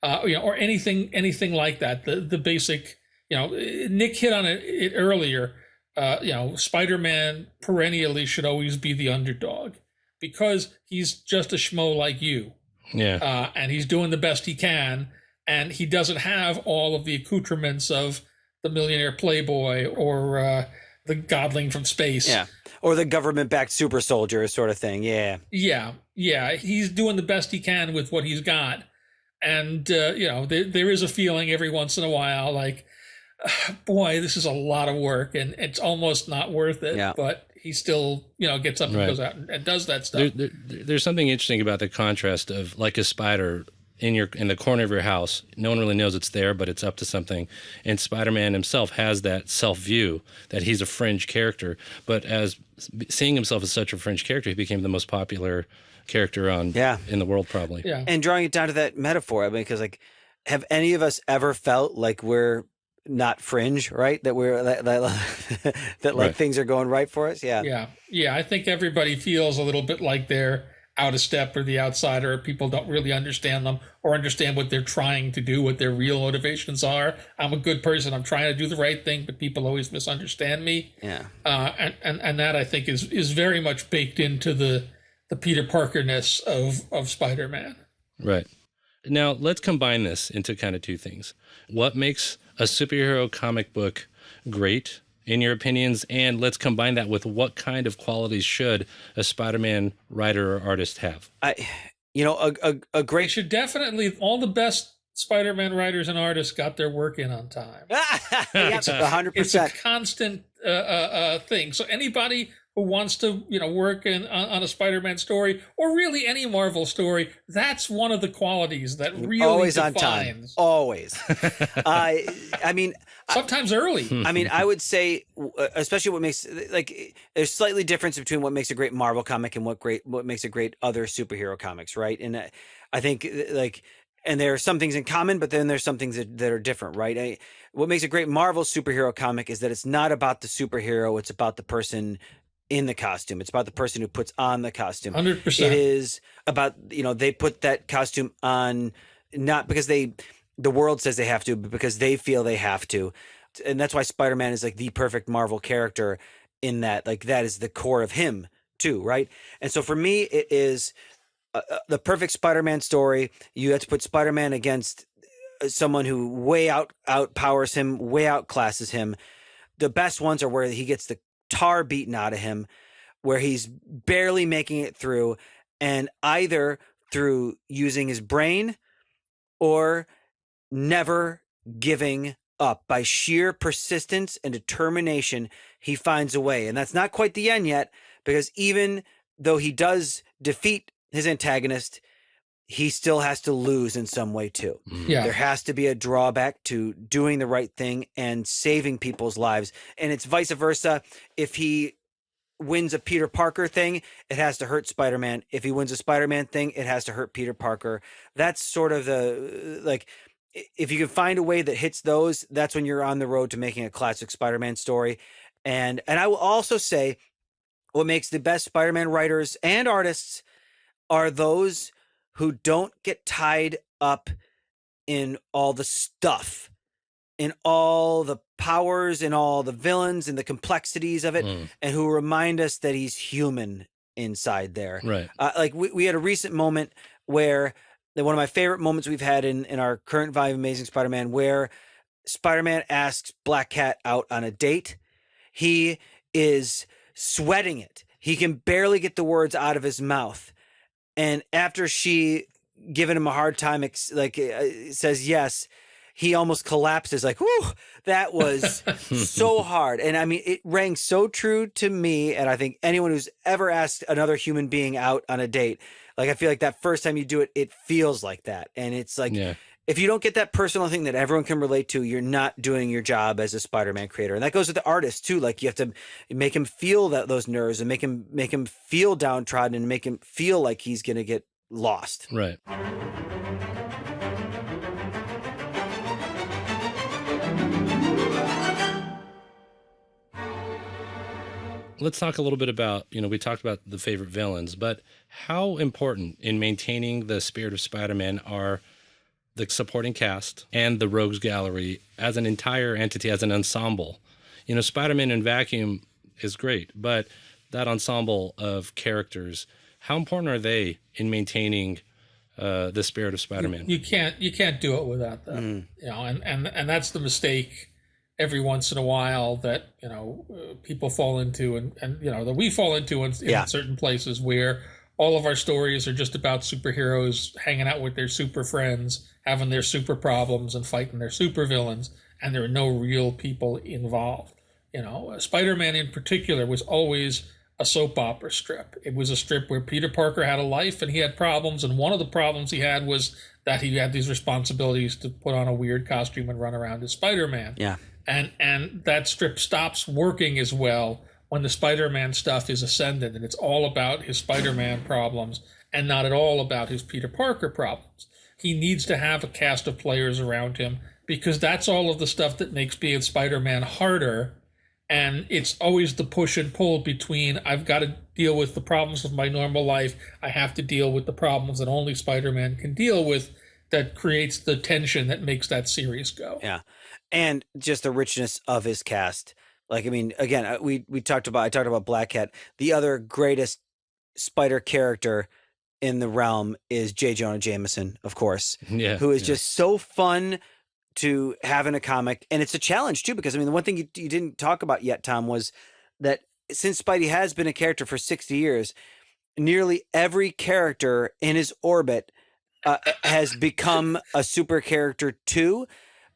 or anything like that. The basic, Nick hit on it earlier. Spider-Man perennially should always be the underdog because he's just a schmo like you. Yeah. And he's doing the best he can. And he doesn't have all of the accoutrements of the millionaire playboy or the godling from space. Yeah. Or the government-backed super soldier sort of thing. Yeah. Yeah. He's doing the best he can with what he's got. And, there is a feeling every once in a while like, boy, this is a lot of work and it's almost not worth it. Yeah. But he still, gets up and goes out and does that stuff. There's something interesting about the contrast of like a spider in the corner of your house. No one really knows it's there, but it's up to something. And Spider-Man himself has that self-view that he's a fringe character. But as seeing himself as such a fringe character, he became the most popular character in the world, probably. Yeah. And drawing it down to that metaphor, I mean, because have any of us ever felt like we're not fringe, right? That we're that Right. things are going right for us. Yeah. Yeah. I think everybody feels a little bit like they're out of step or the outsider, or people don't really understand them or understand what they're trying to do, what their real motivations are. I'm a good person. I'm trying to do the right thing, but people always misunderstand me. Yeah. And that I think is very much baked into the Peter Parker-ness of Spider-Man. Right. Now, let's combine this into kind of two things. What makes a superhero comic book great, in your opinions? And let's combine that with what kind of qualities should a Spider-Man writer or artist have? A They great should definitely, all the best Spider-Man writers and artists got their work in on time. Yep, It's a 100%. constant thing. So anybody who wants to, work on a Spider-Man story or really any Marvel story, that's one of the qualities that really Always defines. on time. Always. I mean, Sometimes early. I mean, I would say, especially what makes there's slightly difference between what makes a great Marvel comic and what makes a great other superhero comics, right? And I think and there are some things in common, but then there's some things that are different, right? What makes a great Marvel superhero comic is that it's not about the superhero; it's about the person in the costume. It's about the person who puts on the costume. 100%. It is about, they put that costume on not because the world says they have to, but because they feel they have to. And that's why Spider-Man is like the perfect Marvel character in that, like, that is the core of him too, right? And so for me, it is the perfect Spider-Man story. You have to put Spider-Man against someone who way outpowers him, way outclasses him. The best ones are where he gets the tar beaten out of him, where he's barely making it through, and either through using his brain or never giving up, by sheer persistence and determination, he finds a way. And that's not quite the end yet, because even though he does defeat his antagonist, he still has to lose in some way too. Yeah. There has to be a drawback to doing the right thing and saving people's lives. And it's vice versa. If he wins a Peter Parker thing, it has to hurt Spider-Man. If he wins a Spider-Man thing, it has to hurt Peter Parker. That's sort of if you can find a way that hits those, that's when you're on the road to making a classic Spider-Man story. And I will also say what makes the best Spider-Man writers and artists are those who don't get tied up in all the stuff, in all the powers and all the villains and the complexities of it, and who remind us that he's human inside there. Right. We had a recent moment where one of my favorite moments we've had in our current volume of Amazing Spider-Man, where Spider-Man asks Black Cat out on a date. He is sweating it. He can barely get the words out of his mouth. And after she giving him a hard time, says yes, he almost collapses. Like, whew, that was so hard. And I mean, it rang so true to me. And I think anyone who's ever asked another human being out on a date, like, I feel like that first time you do it, it feels like that. And it's like, if you don't get that personal thing that everyone can relate to, you're not doing your job as a Spider-Man creator. And that goes with the artist too. Like, you have to make him feel those nerves and make him feel downtrodden and make him feel like he's going to get lost. Right. let's talk a little bit about, we talked about the favorite villains, but how important in maintaining the spirit of Spider-Man are the supporting cast and the Rogues Gallery as an entire entity, as an ensemble? Spider-Man in vacuum is great, but that ensemble of characters, how important are they in maintaining the spirit of Spider-Man? You can't do it without them. And that's the mistake every once in a while that people fall into, and that we fall into in certain places where all of our stories are just about superheroes hanging out with their super friends, having their super problems and fighting their super villains, and there are no real people involved. Spider-Man in particular was always a soap opera strip. It was a strip where Peter Parker had a life and he had problems, and one of the problems he had was that he had these responsibilities to put on a weird costume and run around as Spider-Man. Yeah. And that strip stops working as well when the Spider-Man stuff is ascendant, and it's all about his Spider-Man problems and not at all about his Peter Parker problems. He needs to have a cast of players around him because that's all of the stuff that makes being Spider-Man harder. And it's always the push and pull between, I've got to deal with the problems of my normal life, I have to deal with the problems that only Spider-Man can deal with, that creates the tension that makes that series go. Yeah. And just the richness of his cast. Like, I mean, again, I talked about Black Cat. The other greatest Spider character in the realm is J. Jonah Jameson, of course, who is just so fun to have in a comic. And it's a challenge too, because I mean, the one thing you didn't talk about yet, Tom, was that since Spidey has been a character for 60 years, nearly every character in his orbit has become a super character too.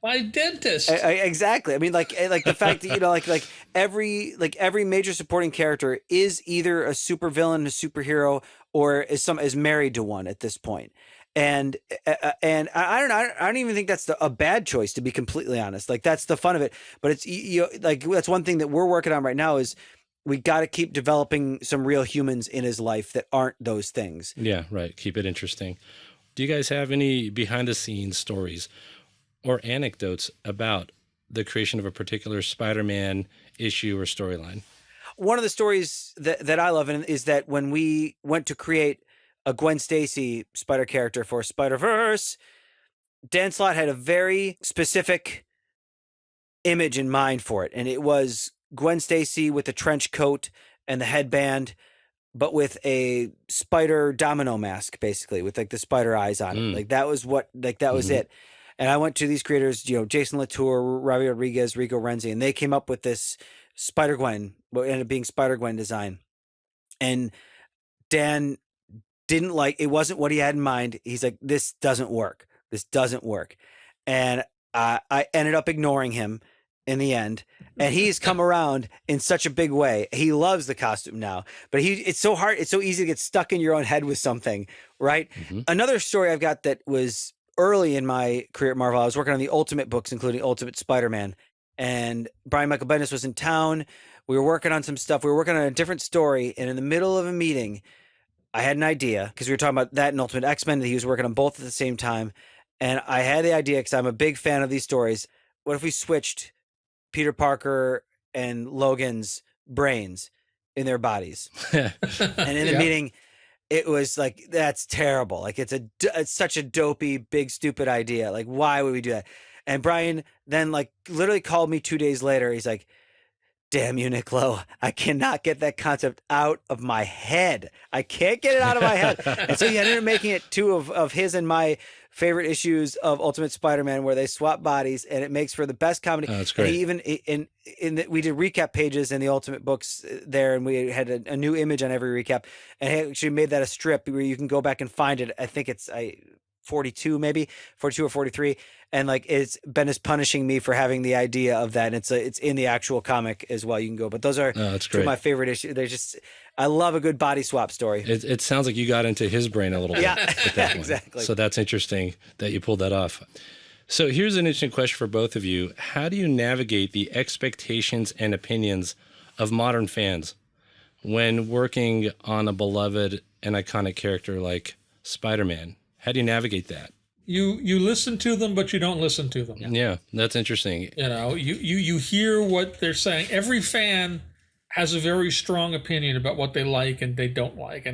My dentist. Exactly. I mean, like the fact that every major supporting character is either a supervillain, a superhero, or is married to one at this point. And I don't know. I don't even think that's a bad choice, to be completely honest. Like, that's the fun of it. But it's that's one thing that we're working on right now is we got to keep developing some real humans in his life that aren't those things. Yeah, right. Keep it interesting. Do you guys have any behind the scenes stories or anecdotes about the creation of a particular Spider-Man issue or storyline? One of the stories that I love is that when we went to create a Gwen Stacy Spider character for Spider-Verse, Dan Slott had a very specific image in mind for it. And it was Gwen Stacy with the trench coat and the headband, but with a spider domino mask, basically, with like the spider eyes on it. Like, that was was it. And I went to these creators, Jason Latour, Robbie Rodriguez, Rico Renzi, and they came up with this Spider-Gwen, what ended up being Spider-Gwen design. And Dan didn't it wasn't what he had in mind. He's like, this doesn't work. This doesn't work. And I ended up ignoring him in the end. And he's come around in such a big way. He loves the costume now, but it's so hard. It's so easy to get stuck in your own head with something, right? Another story I've got that was early in my career at Marvel, I was working on the Ultimate books, including Ultimate Spider-Man. And Brian Michael Bendis was in town. We were working on some stuff. We were working on a different story. And in the middle of a meeting, I had an idea, because we were talking about that and Ultimate X-Men, that he was working on both at the same time. And I had the idea, because I'm a big fan of these stories. What if we switched Peter Parker and Logan's brains in their bodies? And in the meeting, it was like, that's terrible. Like, it's such a dopey, big, stupid idea. Like, why would we do that? And Brian then literally called me 2 days later. He's like, damn you, Nick Lowe, I cannot get that concept out of my head. I can't get it out of my head. And so he ended up making it two of his and my favorite issues of Ultimate Spider-Man, where they swap bodies, and it makes for the best comedy. Oh, that's great. And he even we did recap pages in the Ultimate books there, and we had a new image on every recap, and he actually made that a strip where you can go back and find it. I think it's 42 or 43, and it's Bendis punishing me for having the idea of that. And it's in the actual comic as well. You can go, but those are two of my favorite issues. They're just, I love a good body swap story. It sounds like you got into his brain a little bit. With that one. Exactly. So that's interesting that you pulled that off. So here's an interesting question for both of you. How do you navigate the expectations and opinions of modern fans when working on a beloved and iconic character like Spider-Man? How do you navigate that? You listen to them, but you don't listen to them. Yeah, that's interesting. You hear what they're saying. Every fan has a very strong opinion about what they like and they don't like,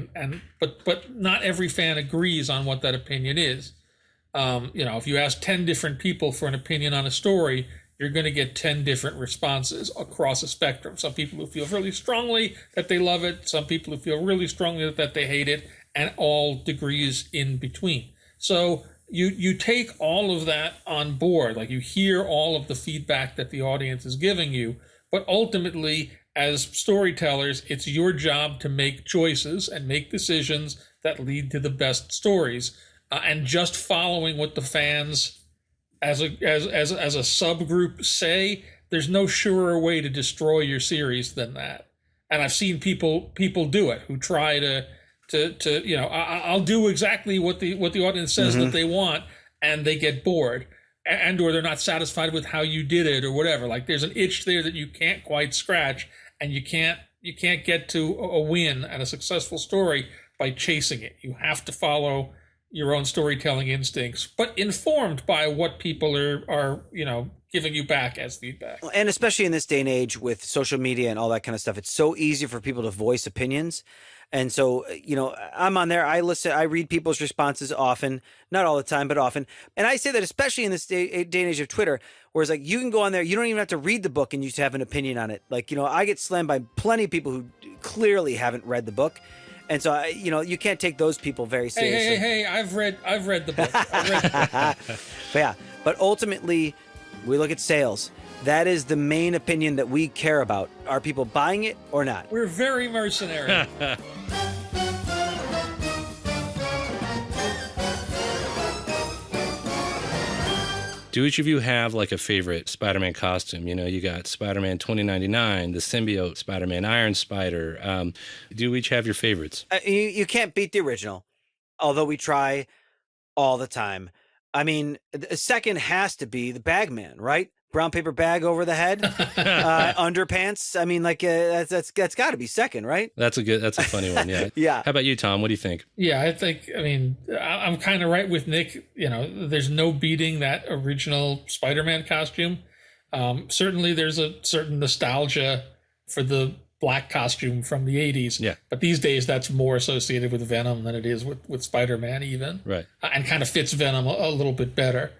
but not every fan agrees on what that opinion is. If you ask 10 different people for an opinion on a story, you're going to get 10 different responses across a spectrum. Some people who feel really strongly that they love it, some people who feel really strongly that they hate it, and all degrees in between. So you take all of that on board, like you hear all of the feedback that the audience is giving you, but ultimately, as storytellers, it's your job to make choices and make decisions that lead to the best stories. And just following what the fans as a subgroup say, there's no surer way to destroy your series than that. And I've seen people do it, who try to I'll do exactly what the audience says that they want, and they get bored, or they're not satisfied with how you did it, or whatever. Like there's an itch there that you can't quite scratch, and you can't get to a win and a successful story by chasing it. You have to follow your own storytelling instincts, but informed by what people are giving you back as feedback. And especially in this day and age with social media and all that kind of stuff, it's so easy for people to voice opinions. And so, I'm on there. I listen, I read people's responses often, not all the time, but often. And I say that especially in this day and age of Twitter, where it's like you can go on there, you don't even have to read the book and you just have an opinion on it. Like, I get slammed by plenty of people who clearly haven't read the book. And so, you can't take those people very seriously. Hey, I've read the book. But ultimately, we look at sales. That is the main opinion that we care about. Are people buying it or not? We're very mercenary. Do each of you have like a favorite Spider-Man costume? You got Spider-Man 2099, the symbiote Spider-Man, Iron Spider. Do you each have your favorites? You can't beat the original, although we try all the time. I mean, the second has to be the Bagman, right? Brown paper bag over the head, underpants. I mean, like that's got to be second, right? That's a funny one. Yeah. Yeah. How about you, Tom? What do you think? Yeah, I'm kind of right with Nick. There's no beating that original Spider-Man costume. Certainly, there's a certain nostalgia for the black costume from the 80s. Yeah. But these days, that's more associated with Venom than it is with Spider-Man, even. Right. And kind of fits Venom a little bit better.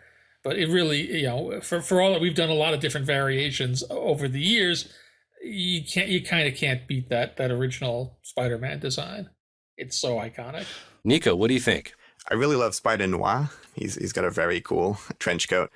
But it really, for all that we've done a lot of different variations over the years, you kind of can't beat that original Spider-Man design. It's so iconic. Nico, what do you think? I really love Spider Noir. He's got a very cool trench coat,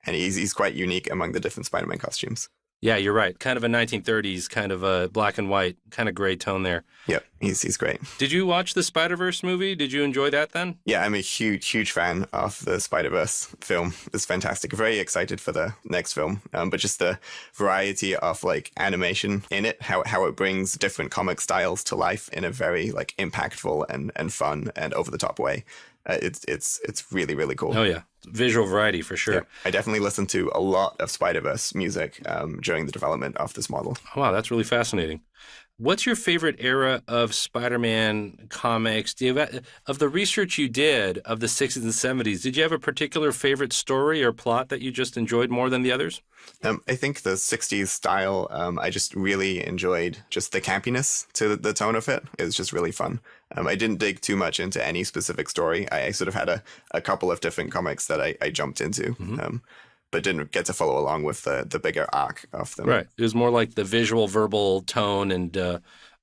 and he's quite unique among the different Spider-Man costumes. Yeah, you're right. Kind of a 1930s, kind of a black and white, kind of gray tone there. Yep, he's great. Did you watch the Spider-Verse movie? Did you enjoy that then? Yeah, I'm a huge fan of the Spider-Verse film. It's fantastic. Very excited for the next film. But just the variety of like animation in it, how it brings different comic styles to life in a very like impactful and fun and over the top way. It's really, really cool. Oh yeah, visual variety for sure. Yeah, I definitely listened to a lot of Spider-Verse music during the development of this model. Oh, wow, that's really fascinating. What's your favorite era of Spider-Man comics? Of the research you did of the 60s and 70s, did you have a particular favorite story or plot that you just enjoyed more than the others? I think the 60s style, I just really enjoyed just the campiness to the tone of it. It was just really fun. I didn't dig too much into any specific story. I sort of had a couple of different comics that I jumped into. But didn't get to follow along with the bigger arc of them. Right. It was more like the visual, verbal tone and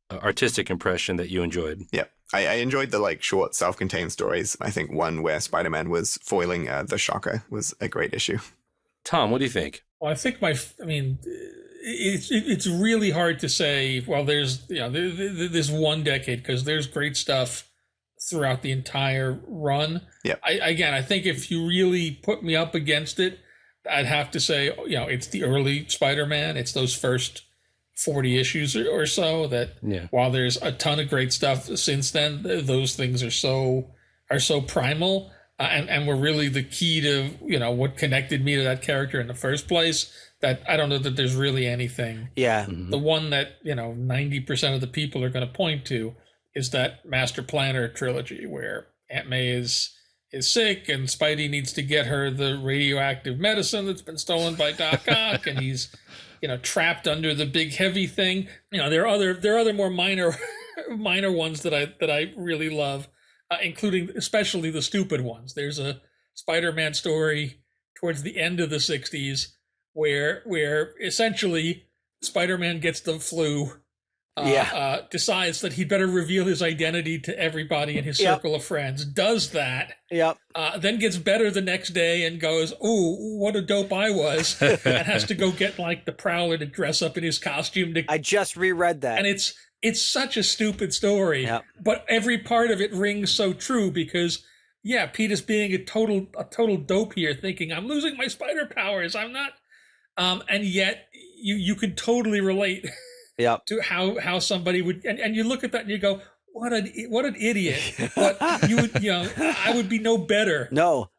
artistic impression that you enjoyed. Yeah. I enjoyed the like short self-contained stories. I think one where Spider-Man was foiling the Shocker was a great issue. Tom, what do you think? Well, I think it's really hard to say, well, there's this one decade, because there's great stuff throughout the entire run. Yeah. I think if you really put me up against it, I'd have to say, it's the early Spider-Man. It's those first 40 issues or so that, while there's a ton of great stuff since then, those things are so primal and were really the key to, what connected me to that character in the first place, that I don't know that there's really anything. Yeah. The one that, 90% of the people are going to point to is that Master Planner trilogy, where Aunt May is is sick, and Spidey needs to get her the radioactive medicine that's been stolen by Doc Ock, and he's, trapped under the big heavy thing. There are other more minor ones that I really love, including especially the stupid ones. There's a Spider-Man story towards the end of the 60s where essentially Spider-Man gets the flu, decides that he'd better reveal his identity to everybody in his circle of friends, does that, then gets better the next day and goes, "Oh, what a dope I was," and has to go get like the Prowler to dress up in his costume. I just reread that. And it's such a stupid story, but every part of it rings so true because, Pete is being a total dope here, thinking, I'm losing my spider powers, I'm not, and yet you could totally relate to how somebody would, and you look at that and you go, what an idiot. But you would, I would be no better. No.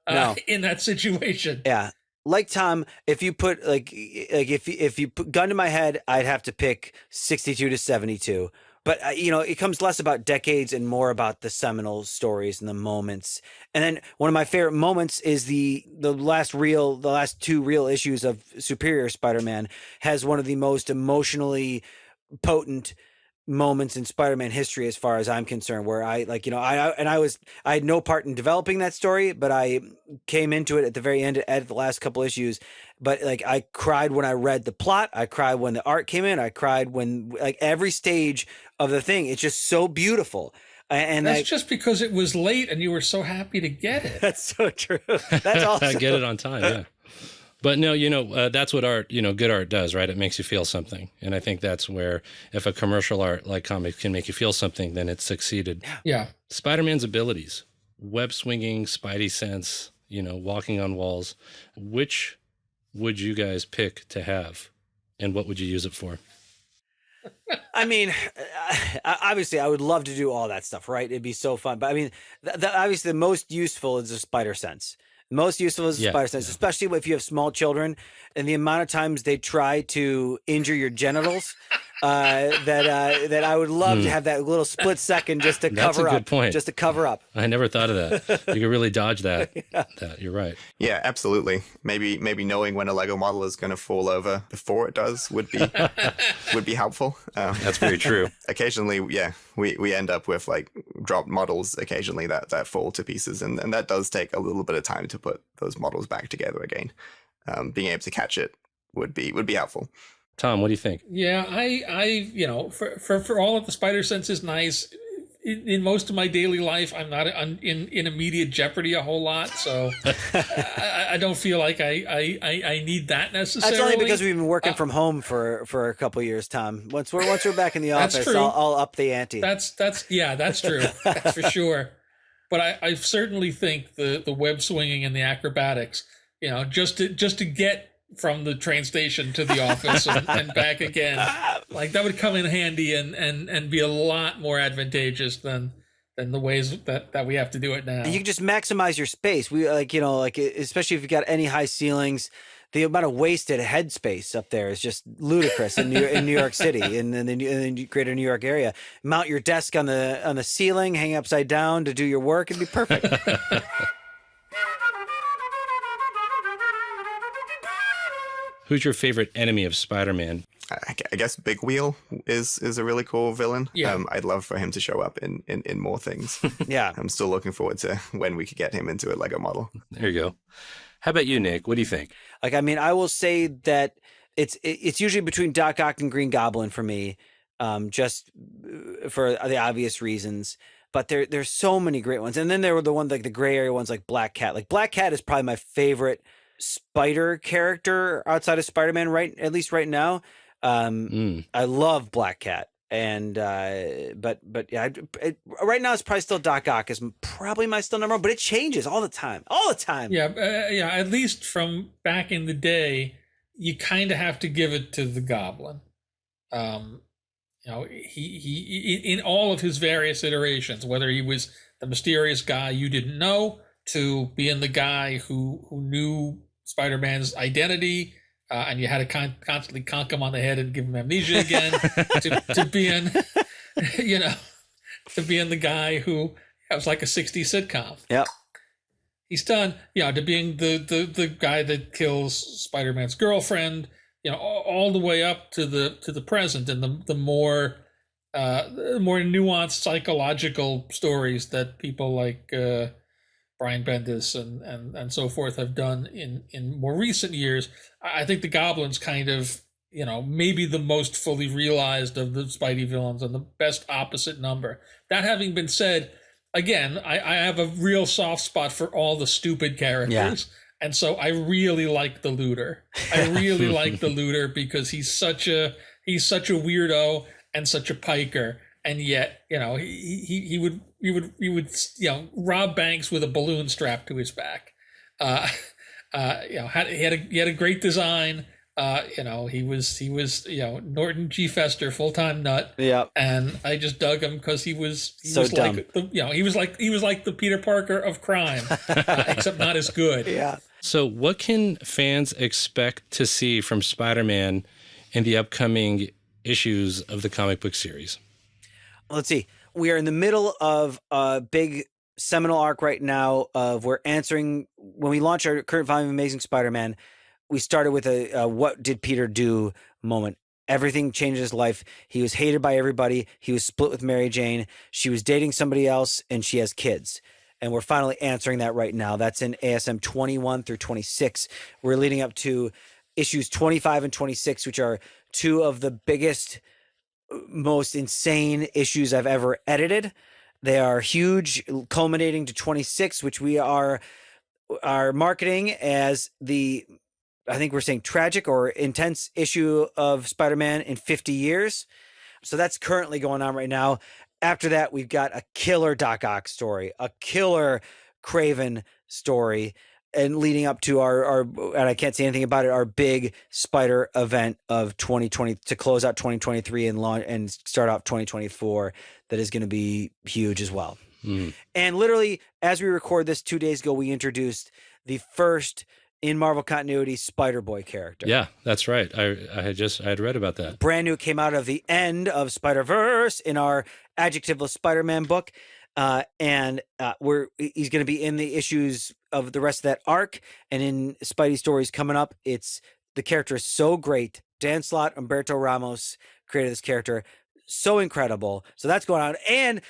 In that situation. Yeah. Like Tom, if you put if you put gun to my head, I'd have to pick 62 to 72. But it comes less about decades and more about the seminal stories and the moments. And then one of my favorite moments is the last two real issues of Superior Spider-Man has one of the most emotionally potent moments in Spider-Man history, as far as I'm concerned, where I had no part in developing that story, but I came into it at the very end, at the last couple issues. But I cried when I read the plot. I cried when the art came in. I cried when every stage of the thing. It's just so beautiful. And that's just because it was late and you were so happy to get it. That's so true. That's also I get it on time. Yeah. But no, that's what art, good art does, right? It makes you feel something. And I think that's where, if a commercial art like comics can make you feel something, then it's succeeded. Yeah. Spider-Man's abilities, web swinging, Spidey sense, walking on walls. Which would you guys pick to have, and what would you use it for? I mean, obviously, I would love to do all that stuff, right? It'd be so fun. But I mean, obviously, the most useful is the spider sense. Most useful is the spider sense, especially if you have small children, and the amount of times they try to injure your genitals. That I would love to have that little split second just to cover up. That's a good point. Just to cover up. I never thought of that. You could really dodge that. You're right. Yeah, absolutely. Maybe knowing when a Lego model is going to fall over before it does would be helpful. That's very true. Occasionally, we end up with dropped models occasionally that fall to pieces, and that does take a little bit of time to put those models back together again. Being able to catch it would be helpful. Tom, what do you think? Yeah, I for all of the spider sense is nice. In most of my daily life, I'm not in immediate jeopardy a whole lot, so I don't feel like I need that necessarily. That's only because we've been working from home for a couple of years, Tom. Once we're back in the office, I'll up the ante. That's true. That's for sure. But I certainly think the web swinging and the acrobatics, just to get from the train station to the office and back again, that would come in handy and be a lot more advantageous than the ways that we have to do it now. And you can just maximize your space. We especially if you got any high ceilings, the amount of wasted headspace up there is just ludicrous in New York City, in the greater New York area. Mount your desk on the ceiling, hang upside down to do your work, it'd be perfect. Who's your favorite enemy of Spider-Man? I guess Big Wheel is a really cool villain. Yeah. I'd love for him to show up in more things. Yeah. I'm still looking forward to when we could get him into a Lego model. There you go. How about you, Nick? What do you think? I will say that it's usually between Doc Ock and Green Goblin for me, just for the obvious reasons. But there's so many great ones. And then there were the ones the gray area ones like Black Cat. Black Cat is probably my favorite spider character outside of Spider-Man, at least right now. I love Black Cat, and but yeah, right now it's probably still Doc Ock is probably my still number one, but it changes all the time. Yeah, at least from back in the day, you kind of have to give it to the Goblin. He in all of his various iterations, whether he was the mysterious guy you didn't know, to being the guy who knew Spider-Man's identity, and you had to constantly conk him on the head and give him amnesia again, to being, to being the guy who was like a 60s sitcom. Yep. he's done, to being the guy that kills Spider-Man's girlfriend, all the way up to the present, and the more nuanced psychological stories that people like Brian Bendis and so forth have done in more recent years. I think the Goblin's kind of, maybe the most fully realized of the Spidey villains and the best opposite number. That having been said, again, I have a real soft spot for all the stupid characters. Yeah. And so I really like the Looter. I really like the Looter because he's such a weirdo and such a piker. And yet, he would rob banks with a balloon strapped to his back. He had a great design. He was Norton G. Fester, full-time nut. Yeah. And I just dug him because he was dumb. He was like the Peter Parker of crime, except not as good. Yeah. So what can fans expect to see from Spider-Man in the upcoming issues of the comic book series? Let's see. We are in the middle of a big seminal arc right now of when we launch our current volume of Amazing Spider-Man, we started with a what did Peter do moment. Everything changed his life. He was hated by everybody. He was split with Mary Jane. She was dating somebody else, and she has kids. And we're finally answering that right now. That's in ASM 21 through 26. We're leading up to issues 25 and 26, which are two of the biggest, most insane issues I've ever edited. They are huge, culminating to 26, which we are marketing as I think we're saying tragic or intense issue of Spider-Man in 50 years. So that's currently going on right now. After that, we've got a killer Doc Ock story, a killer Craven story, and leading up to our and I can't say anything about it, our big Spider event of 2020 to close out 2023 and start off 2024. That is going to be huge as well. And literally, as we record this 2 days ago, we introduced the first in Marvel continuity Spider-Boy character. Yeah, that's right. I had read about that. Brand new, came out of the end of Spider-Verse in our Adjectiveless Spider-Man book. And he's going to be in the issues of the rest of that arc, and in Spidey stories coming up. The character is so great. Dan Slott, Humberto Ramos created this character. So incredible. So that's going on. And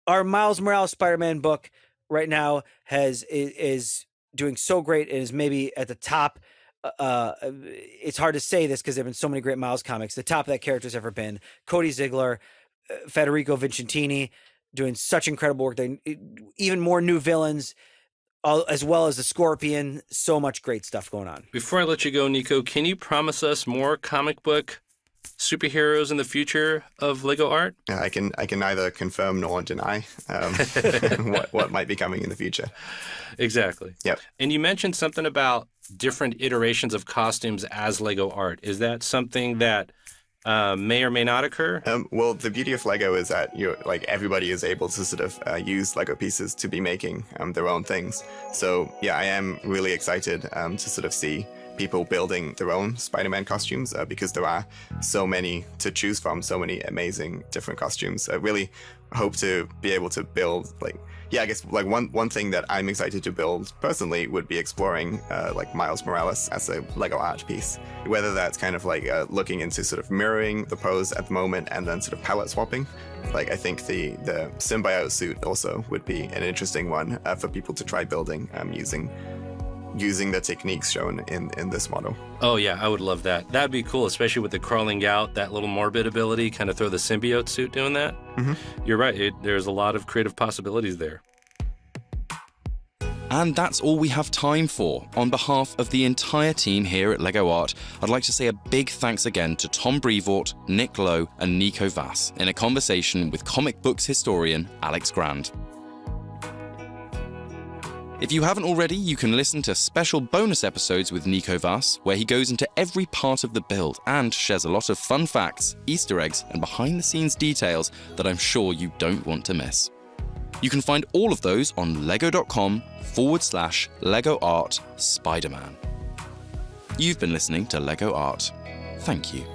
our Miles Morales Spider-Man book right now is doing so great. It is maybe at the top. It's hard to say this because there have been so many great Miles comics. The top of that character's ever been. Cody Ziegler, Federico Vincentini, doing such incredible work. Even more new villains, as well as the Scorpion. So much great stuff going on. Before I let you go, Nico, can you promise us more comic book superheroes in the future of LEGO art? I can neither confirm nor deny what might be coming in the future. Exactly. Yep. And you mentioned something about different iterations of costumes as LEGO art. Is that something that may or may not occur? Well, the beauty of LEGO is that everybody is able to sort of use LEGO pieces to be making their own things. So yeah, I am really excited to sort of see people building their own Spider-Man costumes because there are so many to choose from, so many amazing different costumes. I really hope to be able to build I guess one thing that I'm excited to build personally would be exploring Miles Morales as a LEGO art piece. Whether that's kind of looking into sort of mirroring the pose at the moment and then sort of palette swapping. I think the symbiote suit also would be an interesting one for people to try building using the techniques shown in this model. Oh yeah, I would love that. That'd be cool, especially with the crawling out, that little morbid ability, kind of throw the symbiote suit doing that. Mm-hmm. You're right, there's a lot of creative possibilities there. And that's all we have time for. On behalf of the entire team here at LEGO Art, I'd like to say a big thanks again to Tom Brevoort, Nick Lowe, and Nico Vás in a conversation with comic books historian Alex Grand. If you haven't already, you can listen to special bonus episodes with Nico Vás, where he goes into every part of the build and shares a lot of fun facts, Easter eggs, and behind-the-scenes details that I'm sure you don't want to miss. You can find all of those on lego.com/LEGO Art Spider-Man. You've been listening to LEGO Art. Thank you.